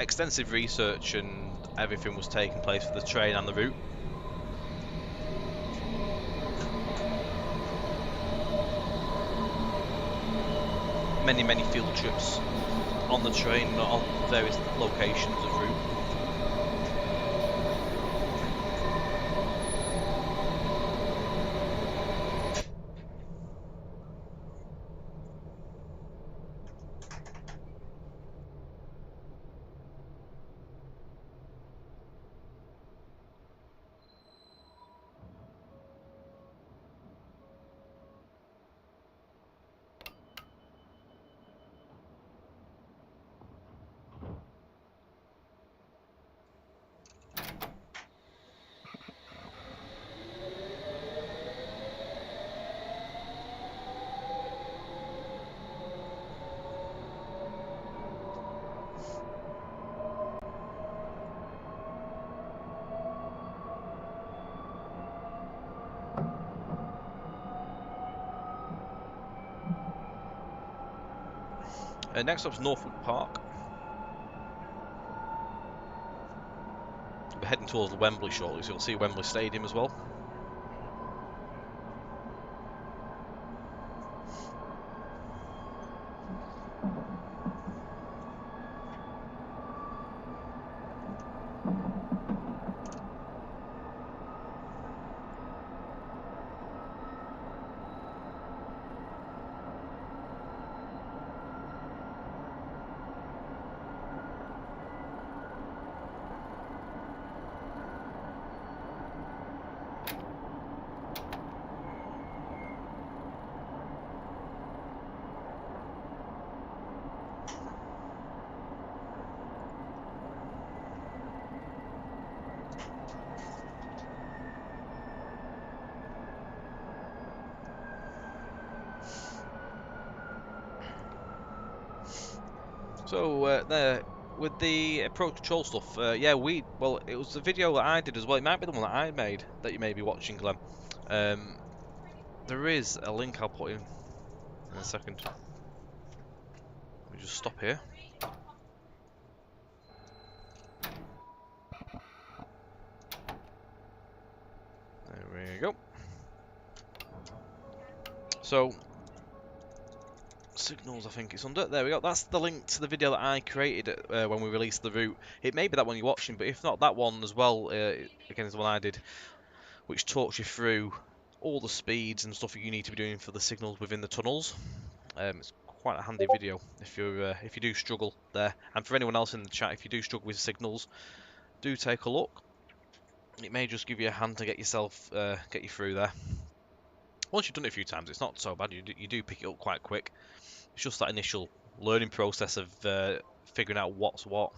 Speaker 1: Extensive research and everything was taking place for the train and the route. Many field trips on the train, on various locations of route. Next up is Northwood Park. We're heading towards the Wembley shortly, so you'll see Wembley Stadium as well. So there, with the approach control stuff, yeah, well, it was the video that I did as well. It might be the one that I made that you may be watching, Glenn. There is a link I'll put in a second. Let me just stop here. There we go. So, signals, I think it's under. There we go. That's the link to the video that I created when we released the route. It may be that one you're watching, but if not, that one as well, again, is the one I did, which talks you through all the speeds and stuff that you need to be doing for the signals within the tunnels. It's quite a handy video if you do struggle there. And for anyone else in the chat, if you do struggle with signals, do take a look. It may just give you a hand to get you through there. Once you've done it a few times, it's not so bad. You do pick it up quite quick. It's just that initial learning process of figuring out what's what.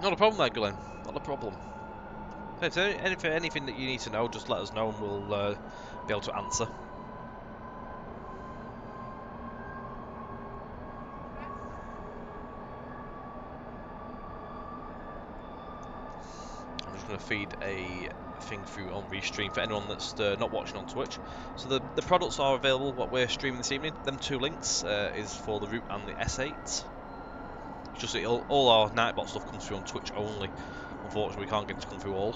Speaker 1: Not a problem there, Glenn. Not a problem. If there's anything that you need to know, just let us know and we'll be able to answer. I'm just going to feed a thing through on Restream for anyone that's not watching on Twitch. So the products are available, what we're streaming this evening. Them two links is for the Route and the S8. It's just that all our Nightbot stuff comes through on Twitch only. Unfortunately, we can't get it to come through all.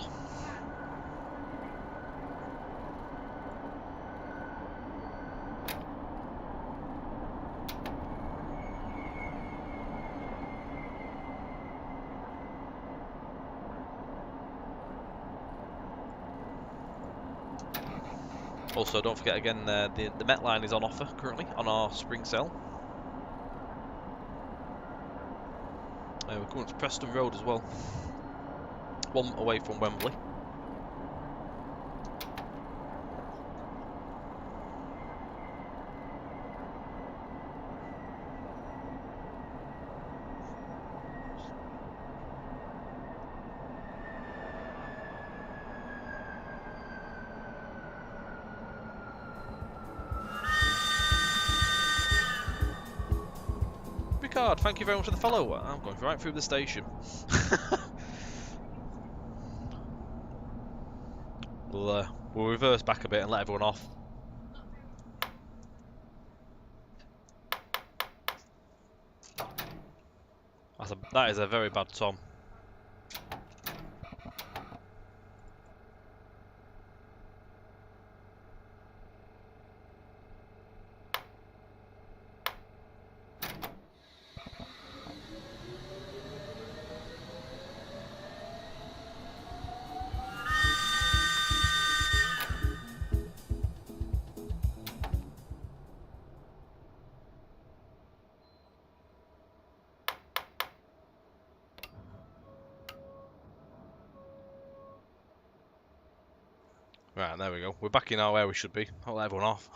Speaker 1: Also, don't forget again, the Met line is on offer currently on our spring sale. We're going to Preston Road as well. One away from Wembley. Ricard, thank you very much for the follow. I'm going right through the station. We'll reverse back a bit and let everyone off. That is a very bad Tom. Right, there we go. We're back in our where we should be. I'll let everyone off.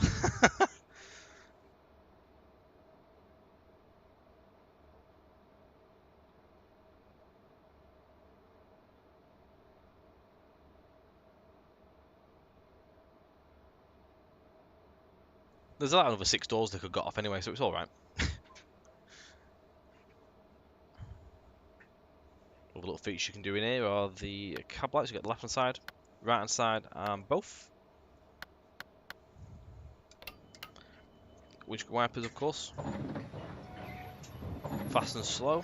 Speaker 1: There's like another 6 doors they could get off anyway, so it's alright. Other little features you can do in here are the cab lights. You get the left hand side, right hand side, and both. Windscreen wipers, of course. Fast and slow.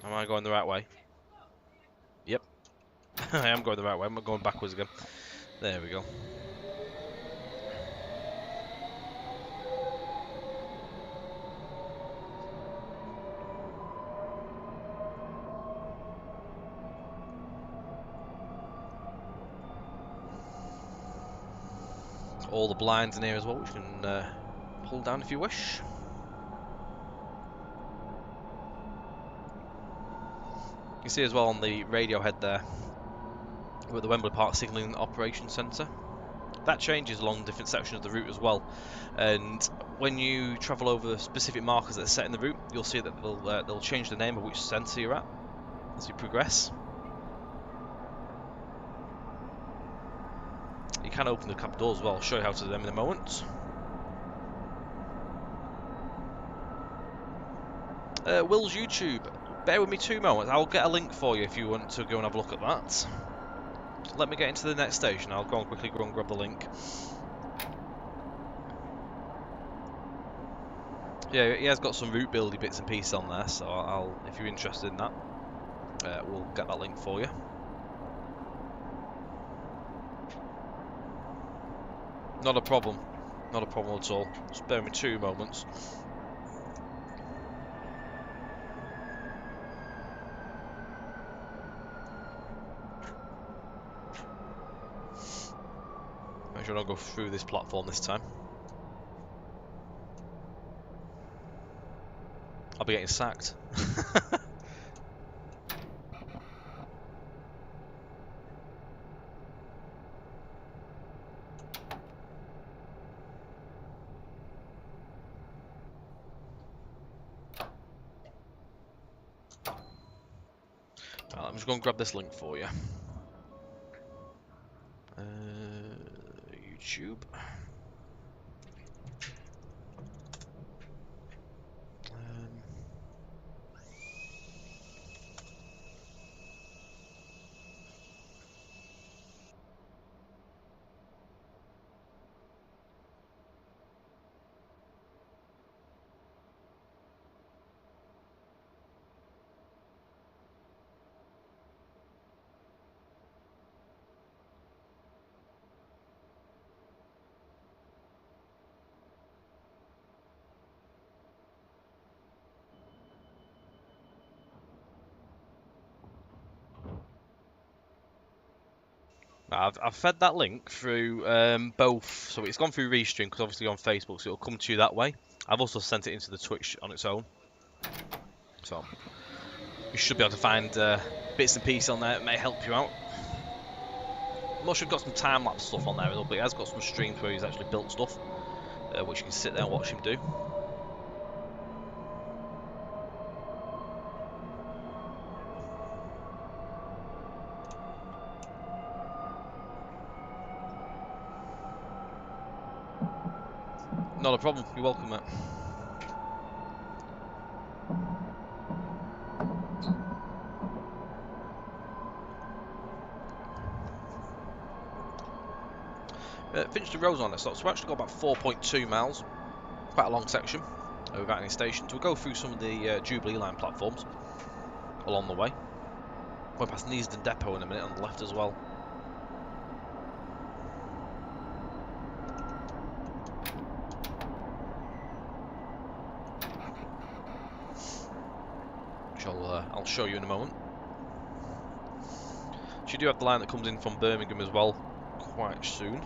Speaker 1: Am I going the right way? Yep. I am going the right way. I'm not going backwards again. There we go. All the blinds in here as well, which you can pull down if you wish. You can see as well on the radio head there, with the Wembley Park Signalling Operations Centre. That changes along different sections of the route as well. And when you travel over specific markers that are set in the route, you'll see that they'll change the name of which centre you're at as you progress. You can open the cab doors as well. I'll show you how to do them in a moment. Will's YouTube. Bear with me 2 moments. I'll get a link for you if you want to go and have a look at that. Let me get into the next station. I'll go and quickly go and grab the link. Yeah, he has got some route buildy bits and pieces on there, so I'll, if you're interested in that, we'll get that link for you. Not a problem. Not a problem at all. Just bear with me 2 moments. Make sure I don't go through this platform this time. I'll be getting sacked. I'm just going to grab this link for you. YouTube. I've fed that link through both, so it's gone through Restream because obviously on Facebook, so it'll come to you that way. I've also sent it into the Twitch on its own, so you should be able to find bits and pieces on there that may help you out. I'm not sure I've got some time-lapse stuff on there, but he has got some streams where he's actually built stuff, which you can sit there and watch him do. Not a problem. You're welcome, mate. Finchley Road's on it, so we've actually got about 4.2 miles, quite a long section without any stations. We'll go through some of the Jubilee Line platforms along the way. We'll pass Neasden Depot in a minute on the left as well. Which I'll show you in a moment. So you do have the line that comes in from Birmingham as well quite soon.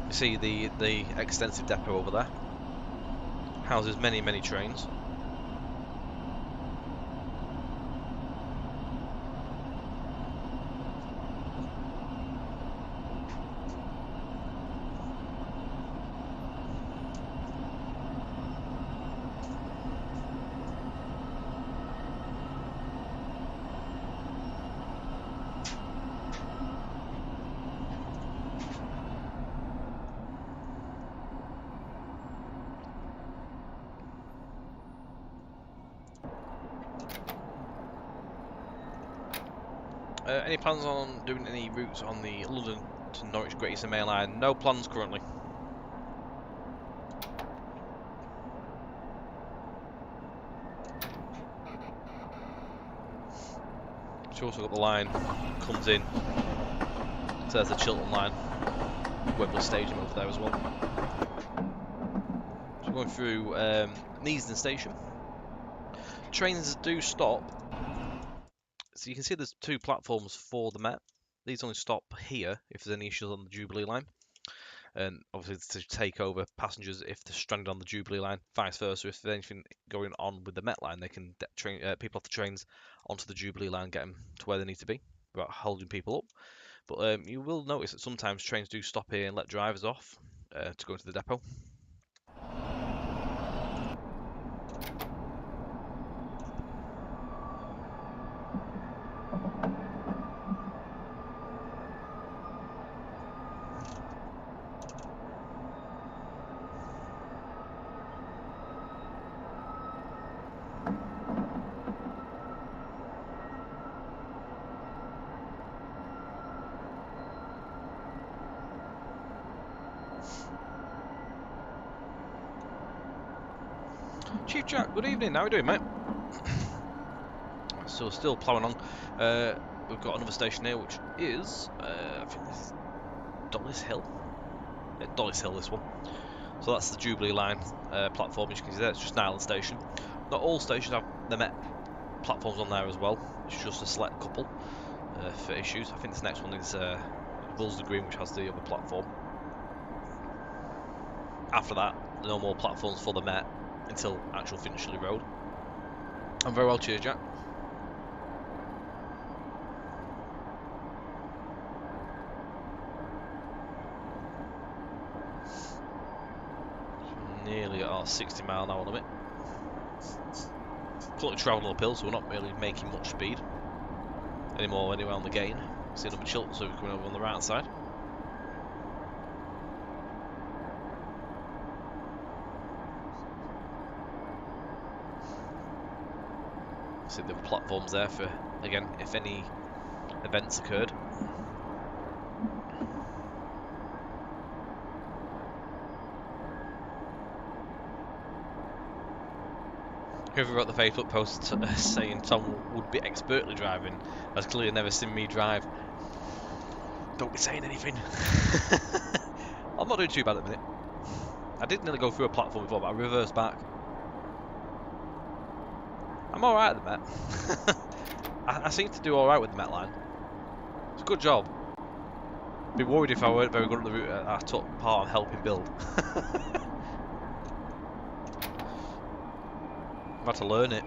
Speaker 1: You see the extensive depot over there. Houses many trains. Any plans on doing any routes on the London to Norwich Great Eastern Main Line? No plans currently. She's also got the line comes in. So there's the Chiltern line, Wembley Stadium over there as well. So we're going through Neasden Station. Trains do stop So you can see there's 2 platforms for the Met. These only stop here if there's any issues on the Jubilee Line. And obviously to take over passengers if they're stranded on the Jubilee Line. Vice versa, if there's anything going on with the Met Line, they can train people off the trains onto the Jubilee Line, get them to where they need to be without holding people up. But you will notice that sometimes trains do stop here and let drivers off to go into the depot. Chief Jack, good evening. How are you doing, mate? So still ploughing on. We've got another station here, which is I think this is Dollis Hill. Yeah, Dollis Hill, this one. So that's the Jubilee Line platform. As you can see there, it's just an island station. Not all stations have the Met platforms on there as well. It's just a select couple for issues. I think this next one is Wolseley Green, which has the other platform. After that, no more platforms for the Met until actual Finchley Road. I'm very well, cheers, Jack. Nearly at our 60-mile-an-hour limit. Currently travelling uphill, so we're not really making much speed anymore anywhere on the gain. See number Chilton, so we're coming over on the right hand side. See the platforms there for, again, if any events occurred. Whoever wrote the Facebook post saying Tom would be expertly driving has clearly never seen me drive. Don't be saying anything. I'm not doing too bad at the minute. I did nearly go through a platform before, but I reversed back. I'm alright at the Met. I seem to do alright with the Met Line. It's a good job. I'd be worried if I weren't very good at the route I took part in helping build. I've had to learn it.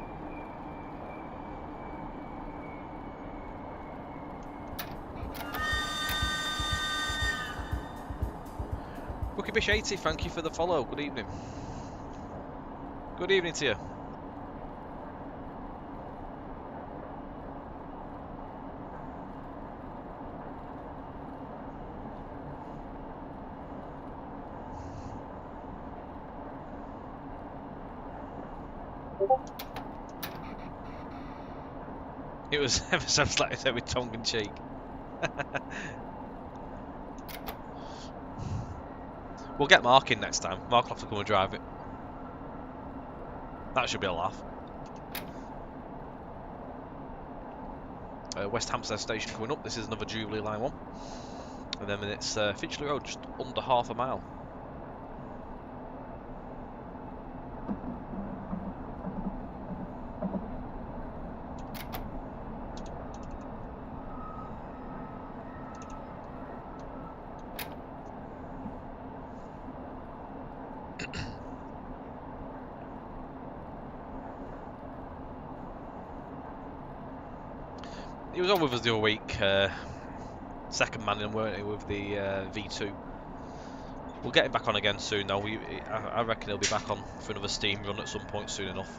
Speaker 1: Rookiebish 80, thank you for the follow. Good evening. Good evening to you. It was ever so slightly said with tongue in cheek. We'll get Mark in next time. Mark will have to come and drive it. That should be a laugh. West Hampstead Station coming up. This is another Jubilee Line one. And then it's Finchley Road, just under half a mile. He was on with us the other week, second man in, weren't he, with the V2. We'll get him back on again soon though. I reckon he'll be back on for another steam run at some point soon enough.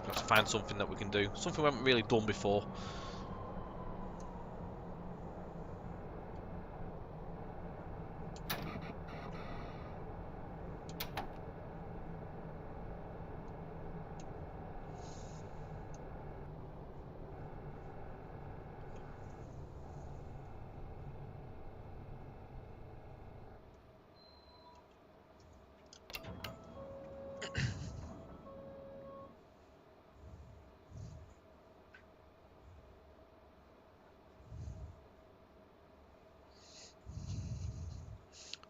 Speaker 1: We'll have to find something that we can do. Something we haven't really done before.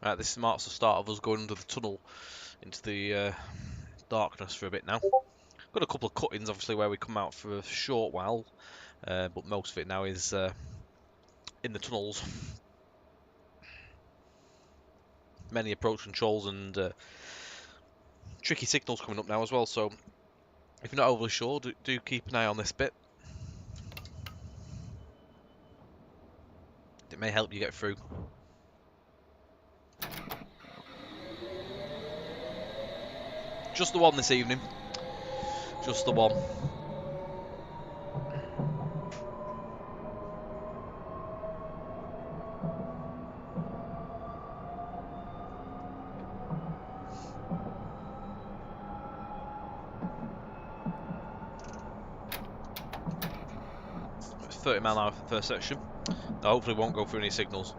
Speaker 1: Right, this marks the start of us going under the tunnel into the darkness for a bit now. Got a couple of cut-ins, obviously, where we come out for a short while, but most of it now is in the tunnels. Many approach controls and tricky signals coming up now as well, so if you're not overly sure, do keep an eye on this bit. It may help you get through. Just the one this evening. Just the one. It's 30 mile an hour for the first section. I hopefully won't go through any signals.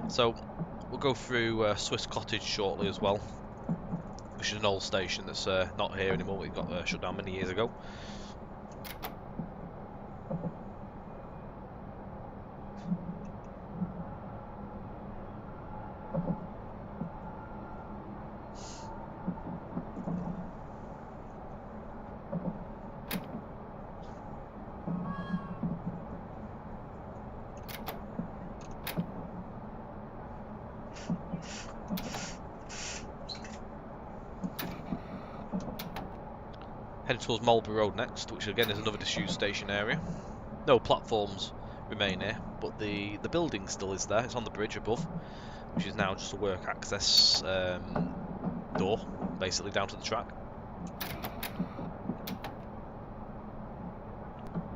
Speaker 1: So we'll go through Swiss Cottage shortly as well, which is an old station that's not here anymore. It got shut down many years ago. Heading towards Mulberry Road next, which again is another disused station area. No platforms remain here, but the building still is there. It's on the bridge above, which is now just a work access door, basically down to the track.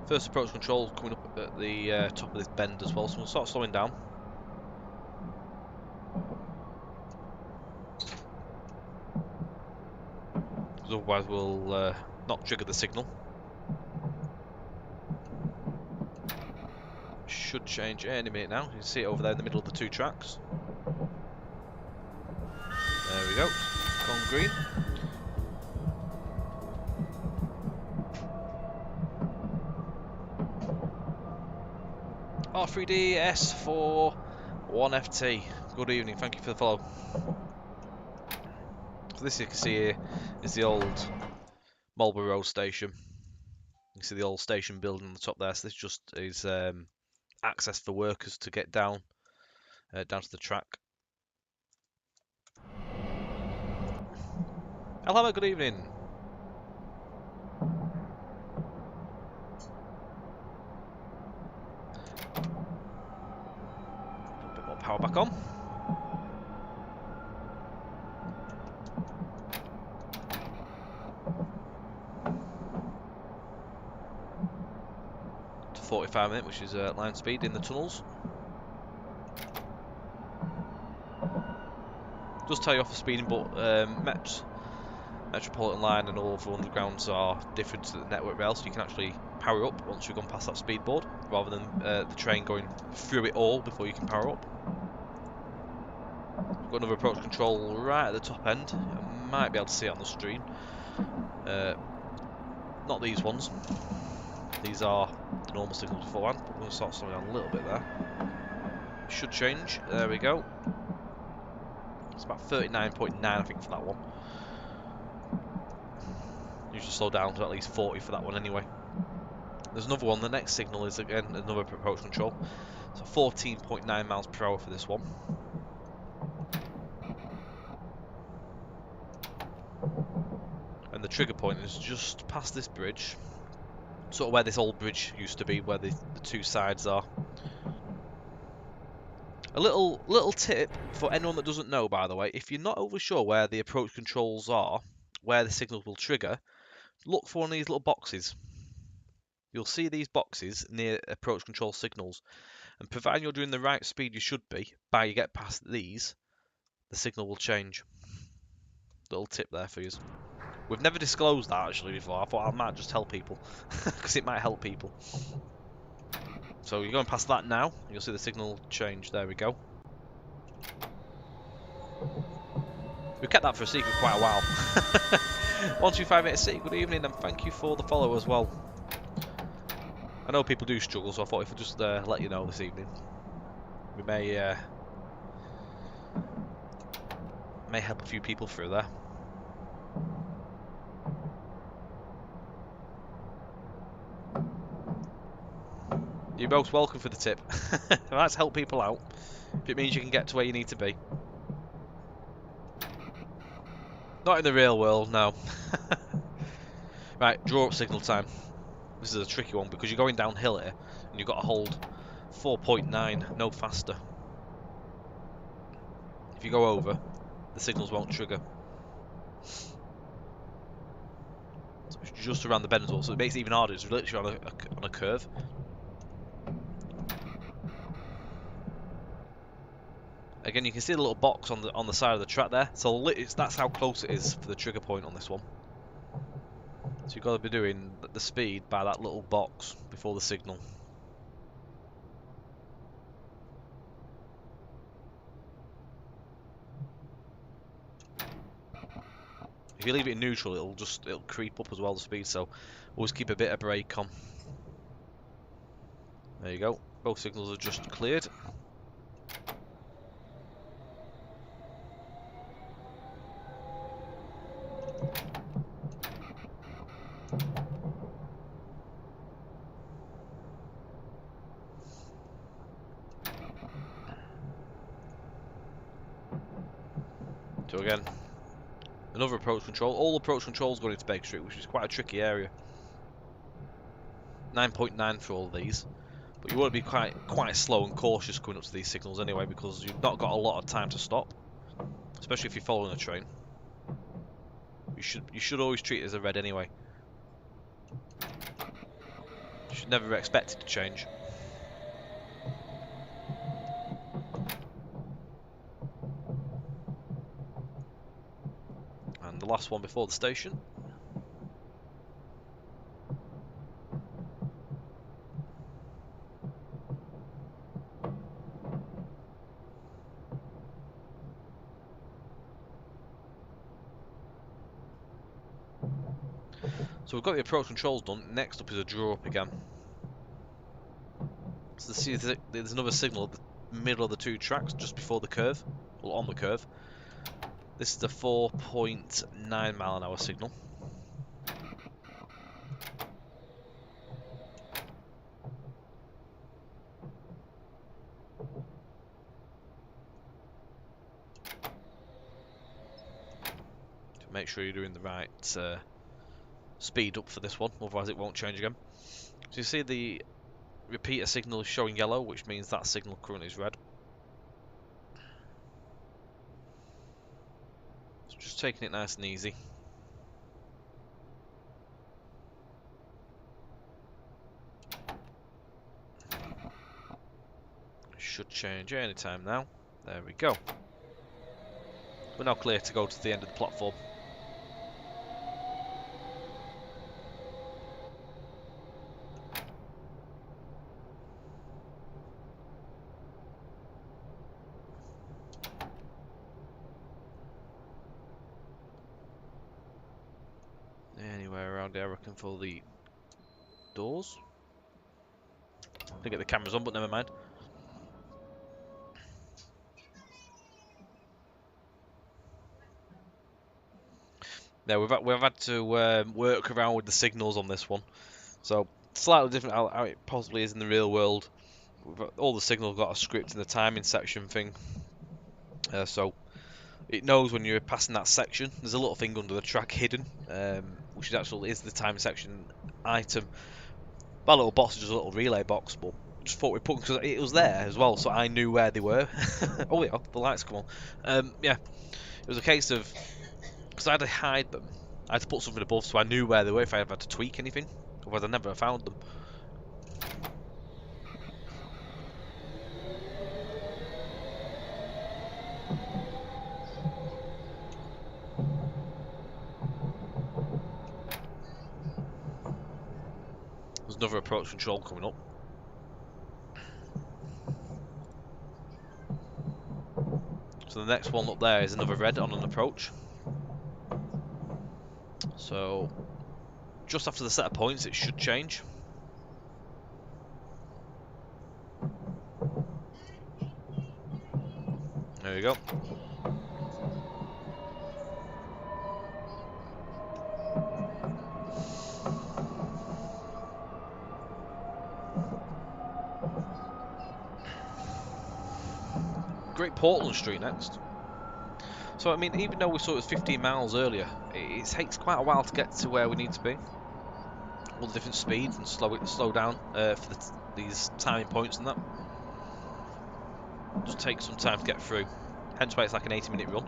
Speaker 1: First approach control coming up at the top of this bend as well, so we'll start slowing down. Because otherwise we'll not trigger the signal. Should change any minute now. You can see it over there in the middle of the two tracks. There we go. Gone green. R3D S4 1FT. Good evening. Thank you for the follow. So this you can see here is the old Mulberry Road station. You can see the old station building on the top there. So this just is access for workers to get down to the track. Hello, good evening. Put a bit more power back on. To 45 minutes, which is line speed in the tunnels. Does tell you off for speeding, but Metropolitan Line and all of the undergrounds are different to the network rail, so you can actually power up once you've gone past that speed board, rather than the train going through it all before you can power up. We've got another approach control right at the top end. You might be able to see it on the stream. Not these ones. These are the normal signals beforehand, but we're going to start slowing down a little bit there. Should change. There we go. It's about 39.9, I think, for that one. Usually slow down to at least 40 for that one anyway. There's another one. The next signal is again another approach control. So 14.9 miles per hour for this one. And the trigger point is just past this bridge. Sort of where this old bridge used to be, where the two sides are. A little tip for anyone that doesn't know, by the way, if you're not overly sure where the approach controls are, where the signals will trigger, look for one of these little boxes. You'll see these boxes near approach control signals, and providing you're doing the right speed you should be, by you get past these, the signal will change. Little tip there for you. We've never disclosed that actually before. I thought I might just tell people, because it might help people. So you're going past that now, you'll see the signal change. There we go. We've kept that for a secret quite a while. 1258 good evening, and thank you for the follow as well. I know people do struggle, so I thought if I just let you know this evening, we may help a few people through there. You're most welcome for the tip. I like to help people out. If it means you can get to where you need to be. Not in the real world, no. Right, draw up signal time. This is a tricky one because you're going downhill here and you've got to hold 4.9, no faster. If you go over, the signals won't trigger. So it's just around the bend as well, so it makes it even harder. It's literally on a curve. Again, you can see the little box on the side of the track there. So that's how close it is for the trigger point on this one. So you've got to be doing the speed by that little box before the signal. If you leave it in neutral, it'll creep up as well, the speed. So always keep a bit of brake on. There you go. Both signals are just cleared. So again, another approach control. All approach controls going into Baker Street, which is quite a tricky area. 9.9 for all of these. But you want to be quite slow and cautious coming up to these signals anyway, because you've not got a lot of time to stop, especially if you're following a train. You should always treat it as a red anyway. You should never expect it to change. And the last one before the station. So we've got the approach controls done. Next up is a draw up again. So see, there's another signal at the middle of the two tracks, just before the curve, or on the curve. This is the 4.9 mile an hour signal. To make sure you're doing the right speed up for this one, otherwise it won't change again. So you see the repeater signal is showing yellow, which means that signal currently is red. So just taking it nice and easy. Should change any time now. There we go. We're now clear to go to the end of the platform. Anywhere around here I reckon for the doors. Didn't get the cameras on, but never mind. Yeah, we've had to work around with the signals on this one, so slightly different how it possibly is in the real world. All the signals got a script in the timing section thing, so it knows when you're passing that section. There's a little thing under the track hidden, which is the timing section item. That little box is just a little relay box, but just thought we'd put because it was there as well, so I knew where they were. Oh yeah, the lights come on. Yeah, it was a case of, because I had to hide them, I had to put something above so I knew where they were if I ever had to tweak anything, otherwise I never found them. There's another approach control coming up. So the next one up there is another red on an approach. So just after the set of points it should change. There you go. Great Portland Street next. So, I mean, even though we saw it was 15 miles earlier, it takes quite a while to get to where we need to be. All the different speeds and slow down for these timing points and that. Just takes some time to get through. Hence why it's like an 80-minute run.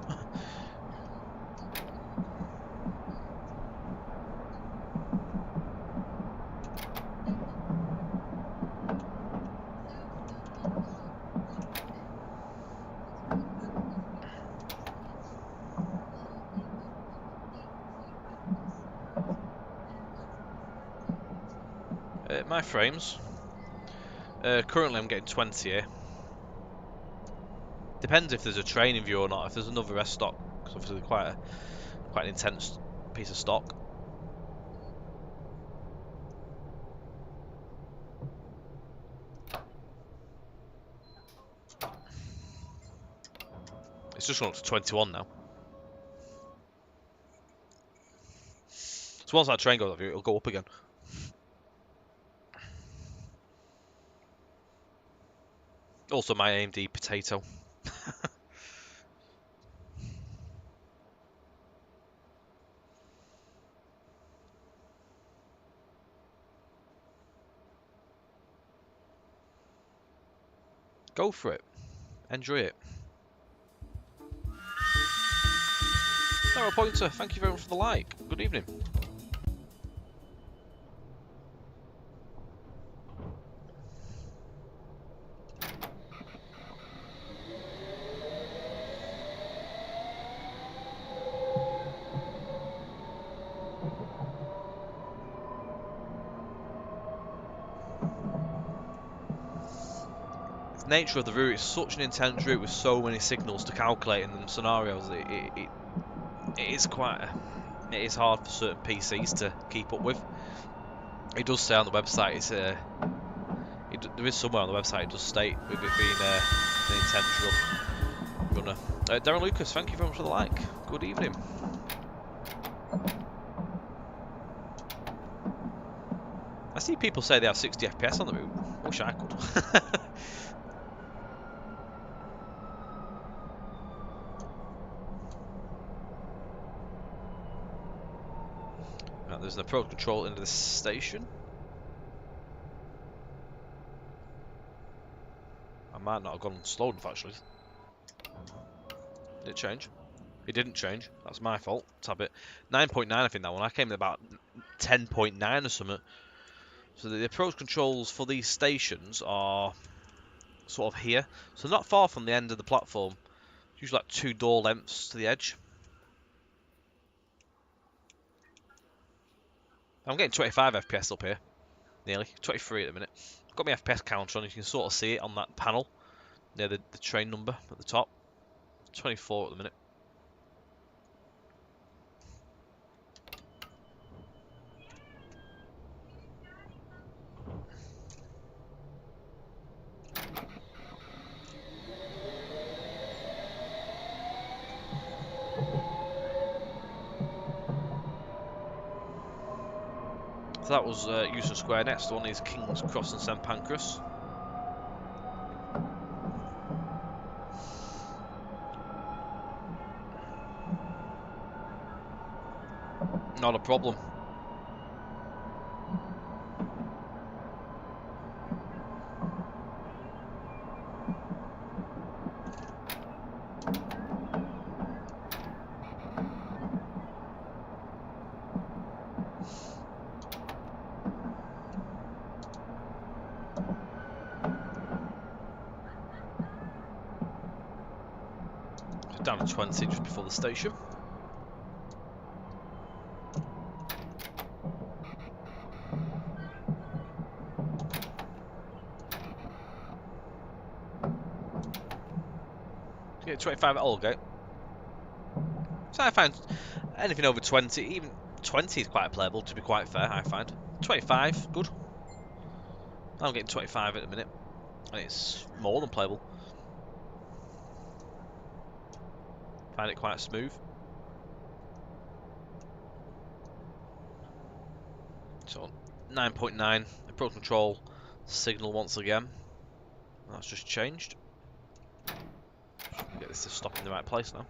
Speaker 1: My frames. Currently I'm getting 20 here. Depends if there's a train in view or not. If there's another rest stop, because obviously quite an intense piece of stock. It's just gone up to 21 now. So once that train goes off, it'll go up again. Also my AMD potato. Go for it. Enjoy it. Sarah Pointer, thank you very much for the like. Good evening. The nature of the route is such an intense route with so many signals to calculate in the scenarios. It is it is hard for certain PCs to keep up with. It does say on the website there is somewhere on the website it does state with it being an intense runner. Darren Lucas, thank you very much for the like. Good evening. I see people say they have 60 FPS on the route. I wish I could. Right, there's an approach control into the station. I might not have gone slow enough actually. Did it change? It didn't change. That's my fault. Tab it. 9.9 I think that one. I came in about 10.9 or something. So the approach controls for these stations are sort of here. So not far from the end of the platform. Usually like 2 door lengths to the edge. I'm getting 25 FPS up here. Nearly. 23 at the minute. I've got my FPS counter on. You can sort of see it on that panel. Near the train number at the top. 24 at the minute. So that was Euston Square. Next one is King's Cross and St Pancras. Not a problem. Down to 20 just before the station. Yeah, 25 at Aldgate. So I find anything over 20, even 20 is quite playable to be quite fair, I find. 25, good. I'm getting 25 at the minute, and it's more than playable. Find it quite smooth. So 9.9 approach control signal once again. That's just changed. Get this to stop in the right place now.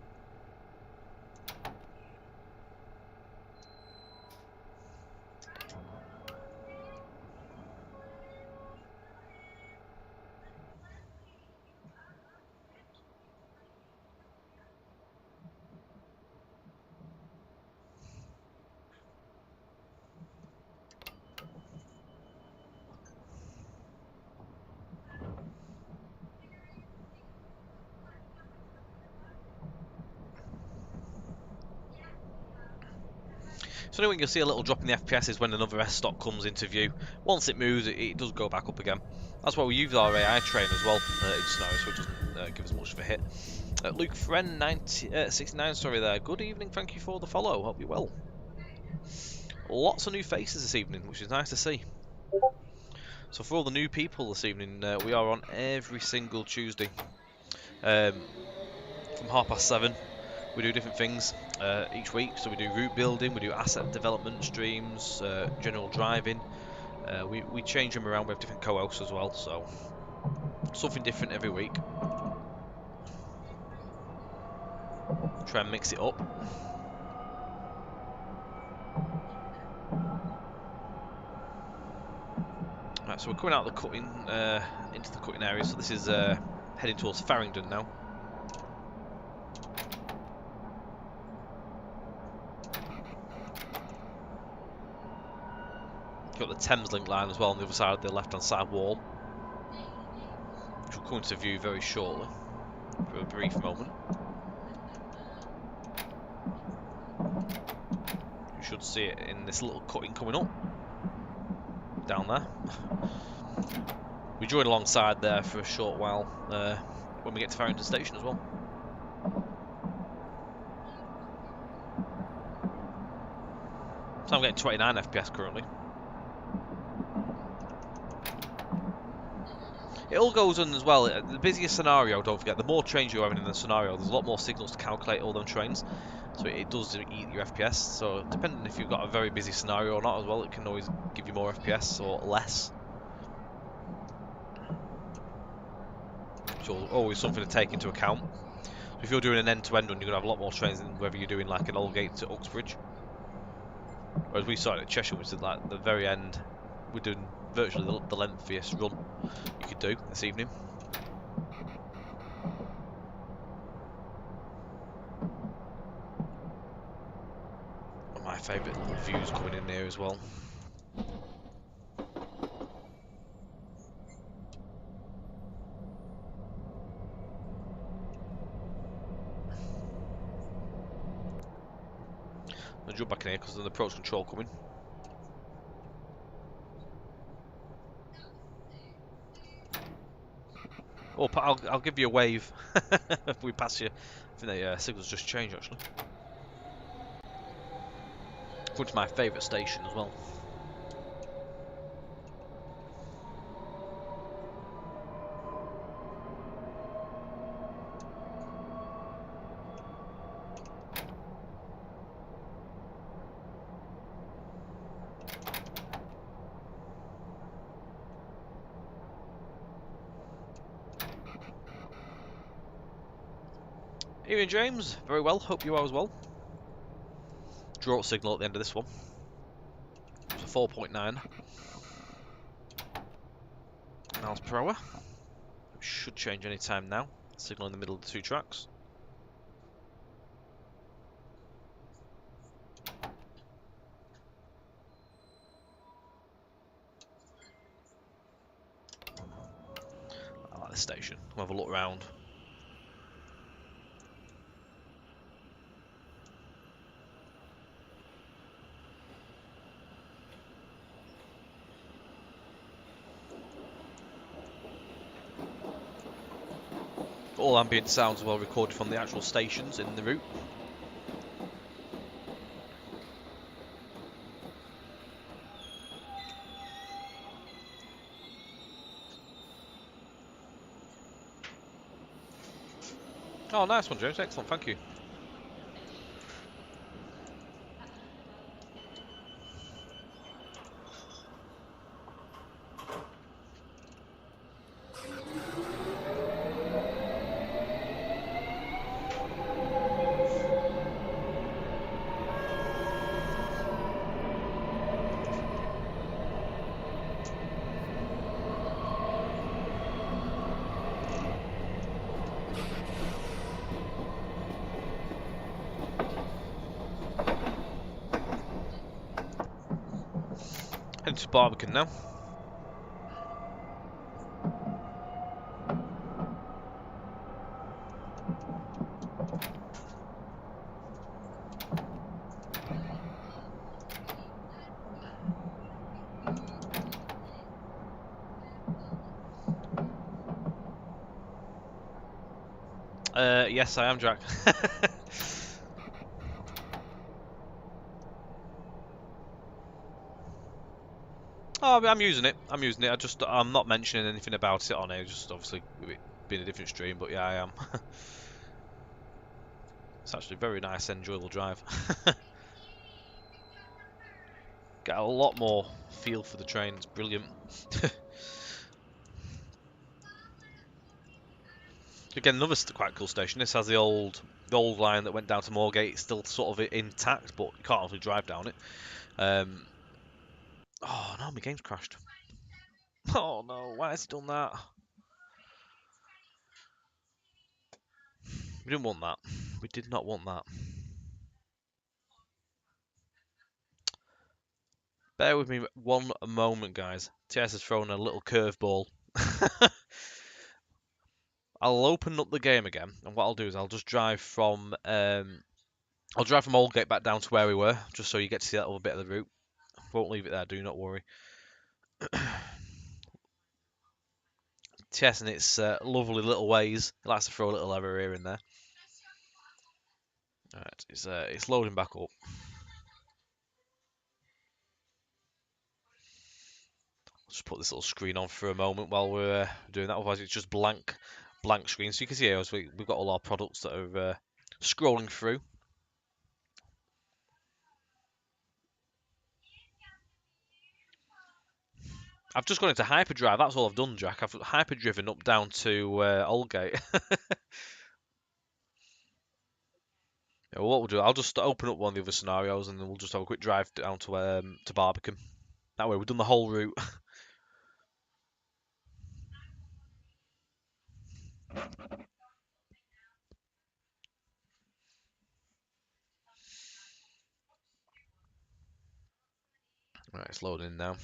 Speaker 1: So anyway, you'll see a little drop in the FPS is when another S stock comes into view. Once it moves, it does go back up again. That's why we use our AI train as well in scenarios, so it doesn't give us much of a hit. Luke Friend 69, sorry there. Good evening, thank you for the follow. Hope you're well. Lots of new faces this evening, which is nice to see. So for all the new people this evening, we are on every single Tuesday from 7:30. We do different things each week. So we do route building, we do asset development streams, general driving. We change them around. We have different co-hosts as well, so something different every week. Try and mix it up. Right, so we're coming out of the cutting into the cutting area. So this is heading towards Farringdon now. Got the Thames Link line as well on the other side of the left-hand side wall, which will come into view very shortly for a brief moment. You should see it in this little cutting coming up down there. We join alongside there for a short while when we get to Farringdon Station as well. So I'm getting 29 FPS currently. It all goes on as well. The busier scenario, don't forget, the more trains you're having in the scenario, there's a lot more signals to calculate all them trains. So it does eat your FPS. So depending if you've got a very busy scenario or not as well, it can always give you more FPS or less. So always something to take into account. So if you're doing an end-to-end run, you're going to have a lot more trains than whether you're doing like an Aldgate to Uxbridge. Whereas we started at Cheshire, which is like the very end. We're doing virtually the lengthiest run you could do this evening. One of my favourite little views coming in here as well. I'll jump back in here because there's an approach control coming. Oh, I'll give you a wave if we pass you. I think the signal's just changed actually. Going to my favourite station as well. Evening, James. Very well. Hope you are as well. Draw signal at the end of this one. It's a 4.9 miles per hour. It should change any time now. Signal in the middle of the two tracks. I like this station. We'll have a look around. All ambient sounds are well recorded from the actual stations in the route. Oh, nice one, James. Excellent, thank you. going to Barbican now. Yes, I am, Jack. Oh, I'm using it. I'm using it. I'm not mentioning anything about it on it. Just obviously it being a different stream, but yeah, I am. It's actually a very nice, enjoyable drive. Get a lot more feel for the train. It's brilliant. Again, another quite cool station. This has the old line that went down to Moorgate. It's still sort of intact, but you can't actually drive down it. Oh no, my game's crashed. Oh no, why has it done that? We didn't want that. We did not want that. Bear with me one moment, guys. TS has thrown a little curveball. I'll open up the game again, and what I'll do is I'll just drive from Aldgate back down to where we were, just so you get to see that little bit of the route. Won't leave it there, do not worry. TS and its lovely little ways. It likes to throw a little error here and there. Alright, it's loading back up. Just put this little screen on for a moment while we're doing that, otherwise it's just blank screen. So you can see here, we've got all our products that are scrolling through. I've just gone into hyperdrive, that's all I've done, Jack. I've hyperdriven up down to Aldgate. Yeah, well, what we'll do, I'll just open up one of the other scenarios and then we'll just have a quick drive down to Barbican. That way we've done the whole route. Right, it's loading in now.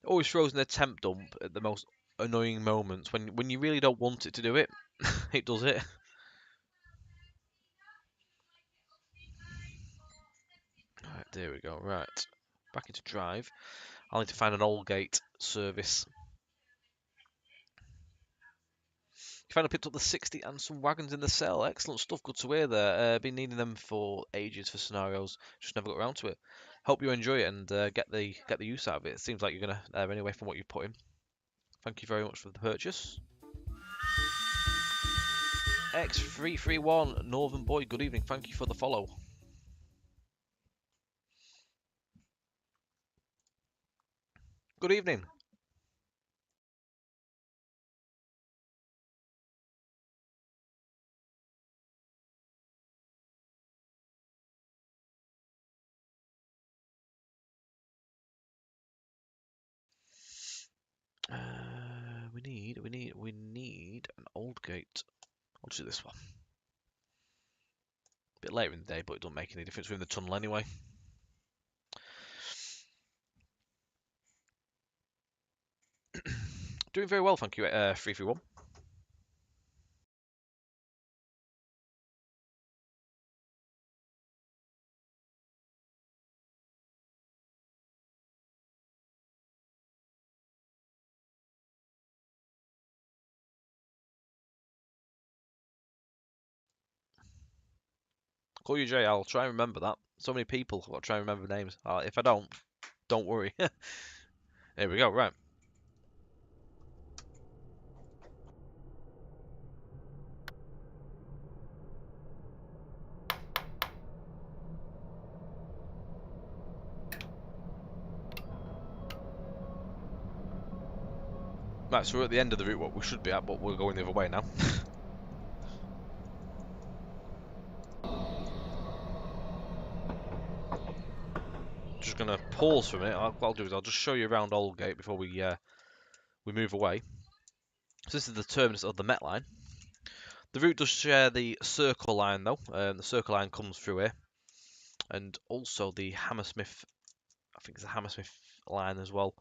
Speaker 1: Always throws an attempt dump at the most annoying moments when you really don't want it to do it. It does it. Right, there we go. Right, back into drive. I'll need to find an Aldgate service. You finally picked up the 60 and some wagons in the cell. Excellent stuff. Good to hear there. Been needing them for ages for scenarios. Just never got around to it. Hope you enjoy it and get the use out of it. It seems like you're gonna anyway from what you've put in. Thank you very much for the purchase. X331 Northern Boy. Good evening. Thank you for the follow. Good evening. We need an Aldgate. I'll do this one. A bit later in the day, but it doesn't make any difference. We're in the tunnel anyway. Doing very well, thank you. 331. Call you Jay. I'll try and remember that. So many people. I'll try and remember names. If I don't worry. There we go. Right. Right. So we're at the end of the route. What we should be at, but we're going the other way now. Just gonna pause for a minute. What I'll do is I'll just show you around Aldgate before we move away. So this is the terminus of the Met Line. The route does share the Circle Line though. The Circle Line comes through here, and also the Hammersmith. I think it's the Hammersmith line as well.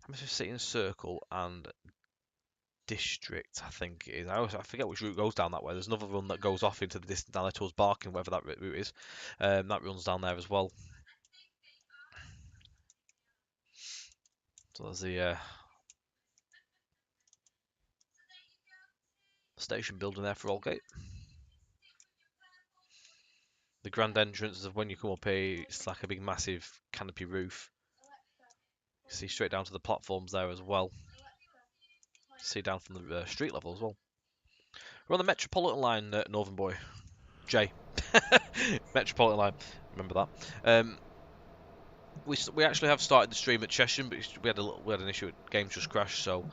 Speaker 1: Hammersmith City and Circle and District, I think it is. I forget which route goes down that way. There's another run that goes off into the distance down there towards Barking, whatever that route is. That runs down there as well. So there's the station building there for Aldgate. The grand entrance of when you come up here, it's like a big massive canopy roof. You see straight down to the platforms there as well. You see down from the street level as well. We're on the Metropolitan line, Northern Boy. J. Metropolitan line. Remember that. We actually have started the stream at Cheshire, but we had an issue. Games just crashed, so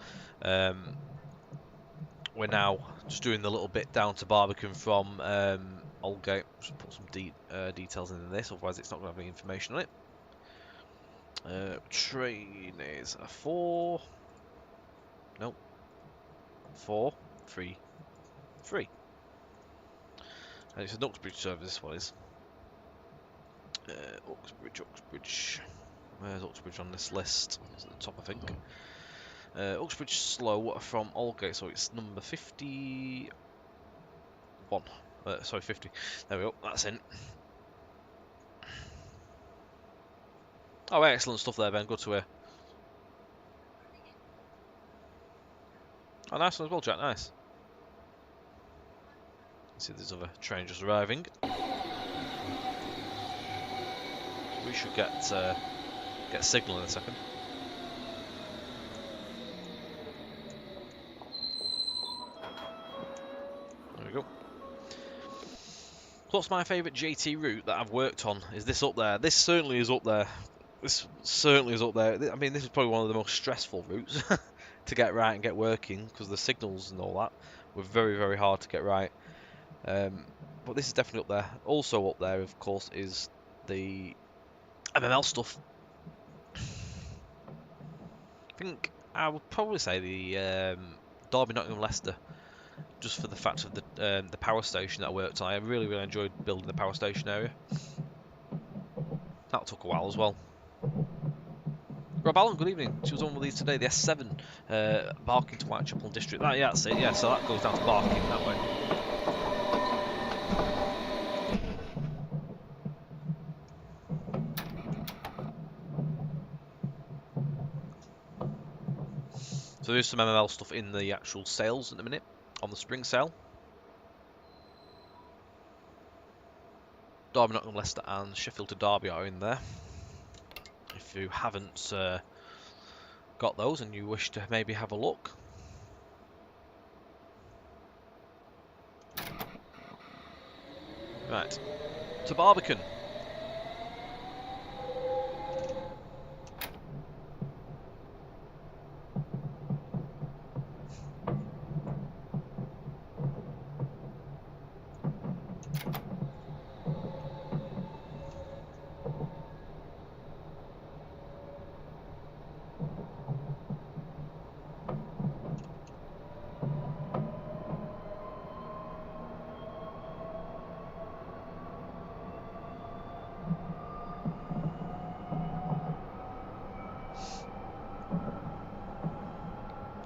Speaker 1: we're now just doing the little bit down to Barbican from Aldgate. Just put some details into this, otherwise it's not going to have any information on it. Train is a 4. Nope. 4, 3, 3. And it's an Uxbridge service. This one is. Uxbridge. Where's Uxbridge on this list? It's at the top, I think. Uxbridge Slow from Aldgate, so it's number 51. Sorry, 50. There we go, that's in. Oh, excellent stuff there, Ben. Good to hear. Oh, nice one as well, Jack. Nice. See, there's other train just arriving. We should get a signal in a second. There we go. What's my favourite JT route that I've worked on? Is this up there? This certainly is up there. This certainly is up there. I mean, this is probably one of the most stressful routes to get right and get working, because the signals and all that were very, very hard to get right. But this is definitely up there. Also up there, of course, is the MML stuff. I think I would probably say the Derby, Nottingham, Leicester, just for the fact of the power station that I worked on. I really, really enjoyed building the power station area. That took a while as well. Rob Allen, good evening. She was on with these today. The S7, Barking to Whitechapel District. Yeah, that's it. Yeah, so that goes down to Barking that way. So there's some MML stuff in the actual sales in a minute, on the spring sale. Derby, Nottingham, Leicester and Sheffield to Derby are in there. If you haven't got those and you wish to maybe have a look. Right, to Barbican.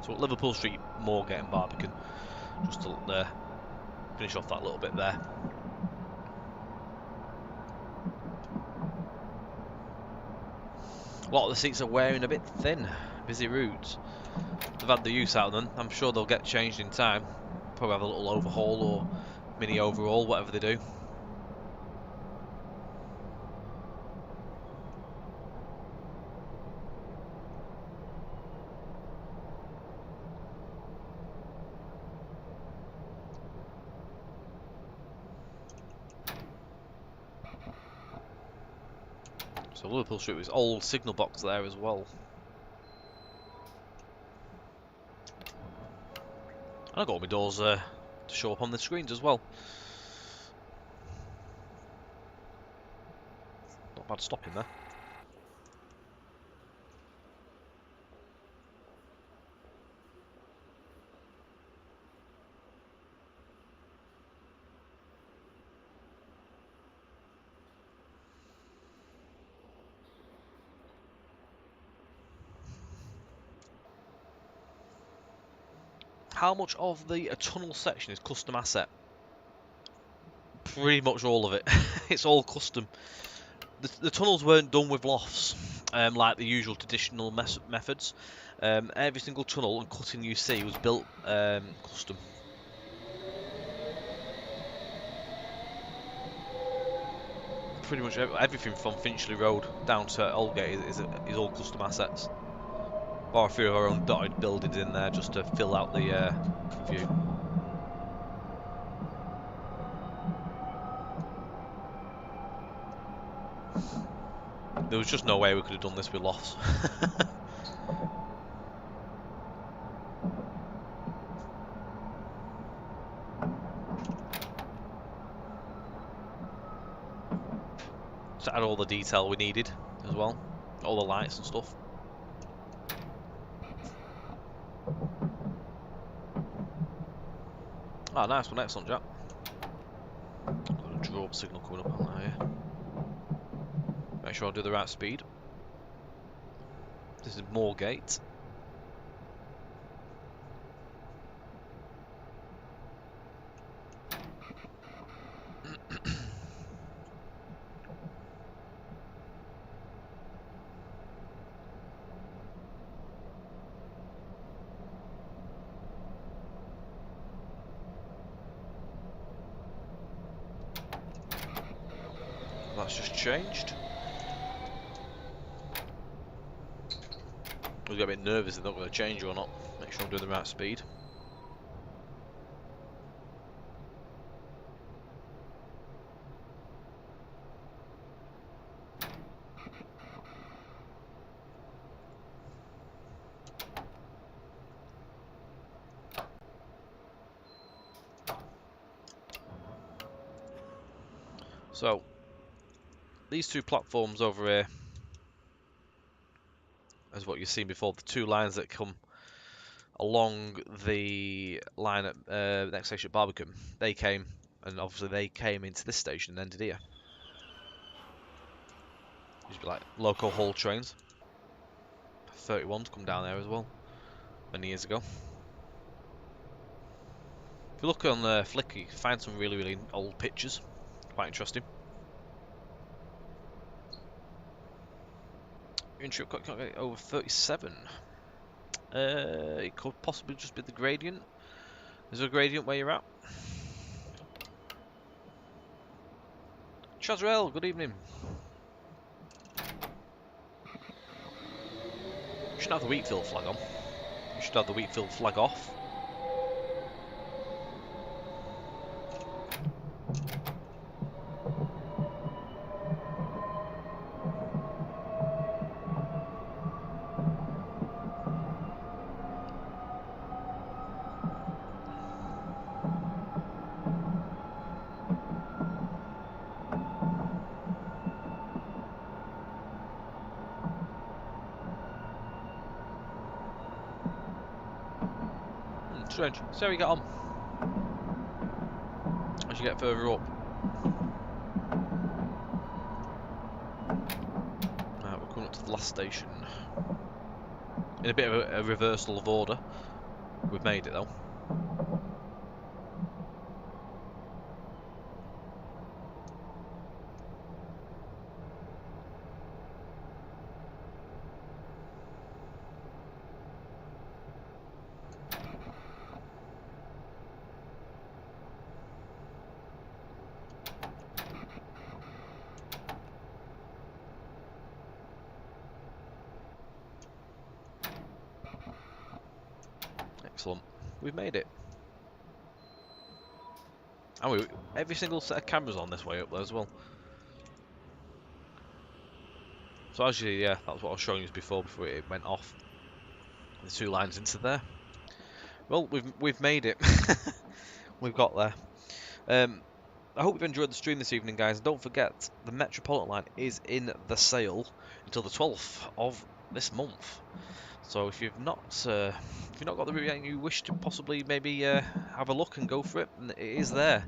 Speaker 1: So Liverpool Street, Moorgate and Barbican, just to finish off that little bit there. A lot of the seats are wearing a bit thin. Busy route. They've had the use out of them. I'm sure they'll get changed in time. Probably have a little overhaul or mini overhaul, whatever they do. So Liverpool Street was old signal box there as well. And I got all my doors to show up on the screens as well. Not bad stopping there. How much of the tunnel section is custom asset? Pretty much all of it. It's all custom. The tunnels weren't done with lofts, like the usual traditional methods. Every single tunnel and cutting you see was built custom. Pretty much everything from Finchley Road down to Aldgate is all custom assets. Or a few of our own dotted buildings in there just to fill out the view. There was just no way we could have done this with lofts. To add all the detail we needed as well, all the lights and stuff. Ah, nice one, excellent, Jack. Got a drop signal coming up on here. Make sure I do the right speed. This is Moorgate. That's just changed. I was getting a bit nervous if they're not going to change or not. Make sure I'm doing the right speed. So, these two platforms over here, as what you've seen before, the two lines that come along the line at the next station at Barbican, they came, and obviously they came into this station and ended here. Used to be like local haul trains. 31s come down there as well, many years ago. If you look on Flickr, you can find some really old pictures. Quite interesting. Intro can't get over 37. It could possibly just be the gradient. Is there a gradient where you're at? Chazrael, good evening. You should have the Wheatfield flag on. You should have the Wheatfield flag off. Strange. See how you get on as you get further up. Right, we're coming up to the last station. In a bit of a reversal of order. We've made it though. Excellent. We've made it. And every single set of cameras on this way up there as well. So actually, yeah, that's what I was showing you before it went off. The two lines into there. Well, we've made it. We've got there. I hope you've enjoyed the stream this evening, guys. Don't forget, the Metropolitan line is in the sale until the 12th of this month. So if you've not got the route yet and you wish to possibly maybe have a look and go for it, it is there.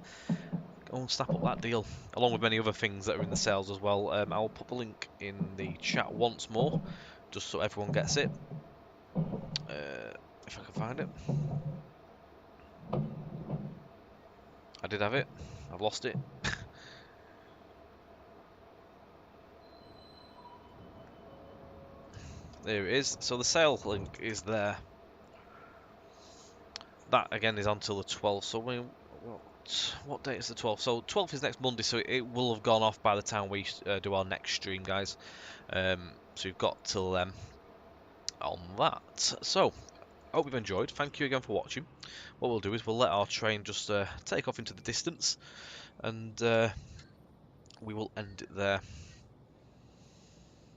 Speaker 1: Go and snap up that deal, along with many other things that are in the sales as well. I'll put the link in the chat once more, just so everyone gets it. If I can find it. I did have it. I've lost it. There it is. So the sale link is there. That again is until the 12th. So what date is the 12th? So 12th is next Monday. So it will have gone off by the time we do our next stream, guys. So you've got till then on that. So I hope you've enjoyed. Thank you again for watching. What we'll do is we'll let our train just take off into the distance, and we will end it there.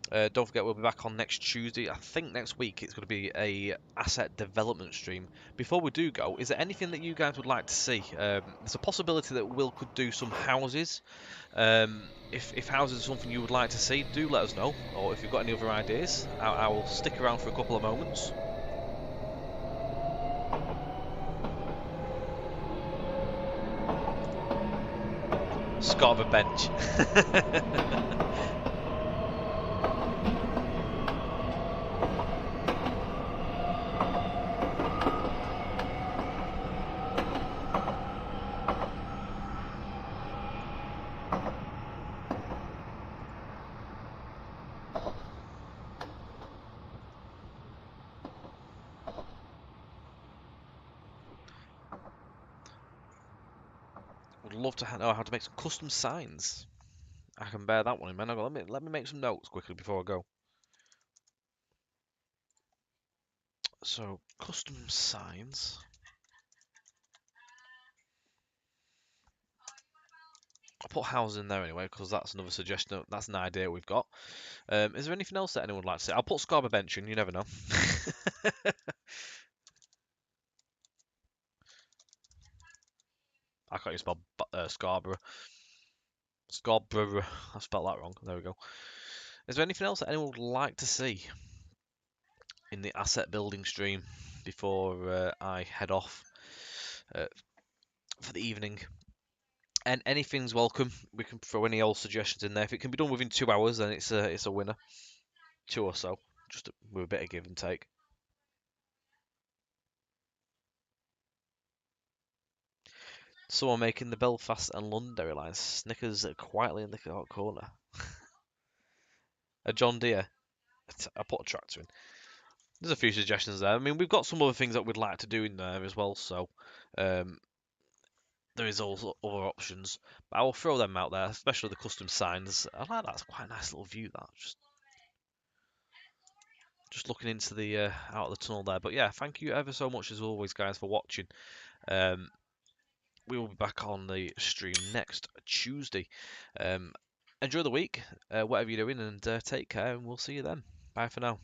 Speaker 1: Don't forget, we'll be back on next Tuesday. I think next week it's going to be a asset development stream. Before we do go, is there anything that you guys would like to see? There's a possibility that Will could do some houses. If houses are something you would like to see, do let us know. Or if you've got any other ideas, I will stick around for a couple of moments. Scott of a bench. Would love to know how to make some custom signs. I can bear that one in mind. Let me make some notes quickly before I go. So custom signs. I'll put houses in there anyway because that's another suggestion. That's an idea we've got. Is there anything else that anyone would like to say? I'll put Scarber Bench in. You never know. I can't even spell Scarborough. Scarborough. I spelled that wrong. There we go. Is there anything else that anyone would like to see in the asset building stream before I head off for the evening? And anything's welcome. We can throw any old suggestions in there. If it can be done within 2 hours, then it's a winner. 2 or so, just with a bit of give and take. Someone making the Belfast and Londonderry lines. Snickers quietly in the corner. A John Deere. I put a tractor in. There's a few suggestions there. I mean, we've got some other things that we'd like to do in there as well, so there is also other options. But I will throw them out there, especially the custom signs. I like that. It's quite a nice little view, that. Just looking into the out of the tunnel there. But yeah, thank you ever so much as always, guys, for watching. We will be back on the stream next Tuesday. Enjoy the week, whatever you're doing, and take care, and we'll see you then. Bye for now.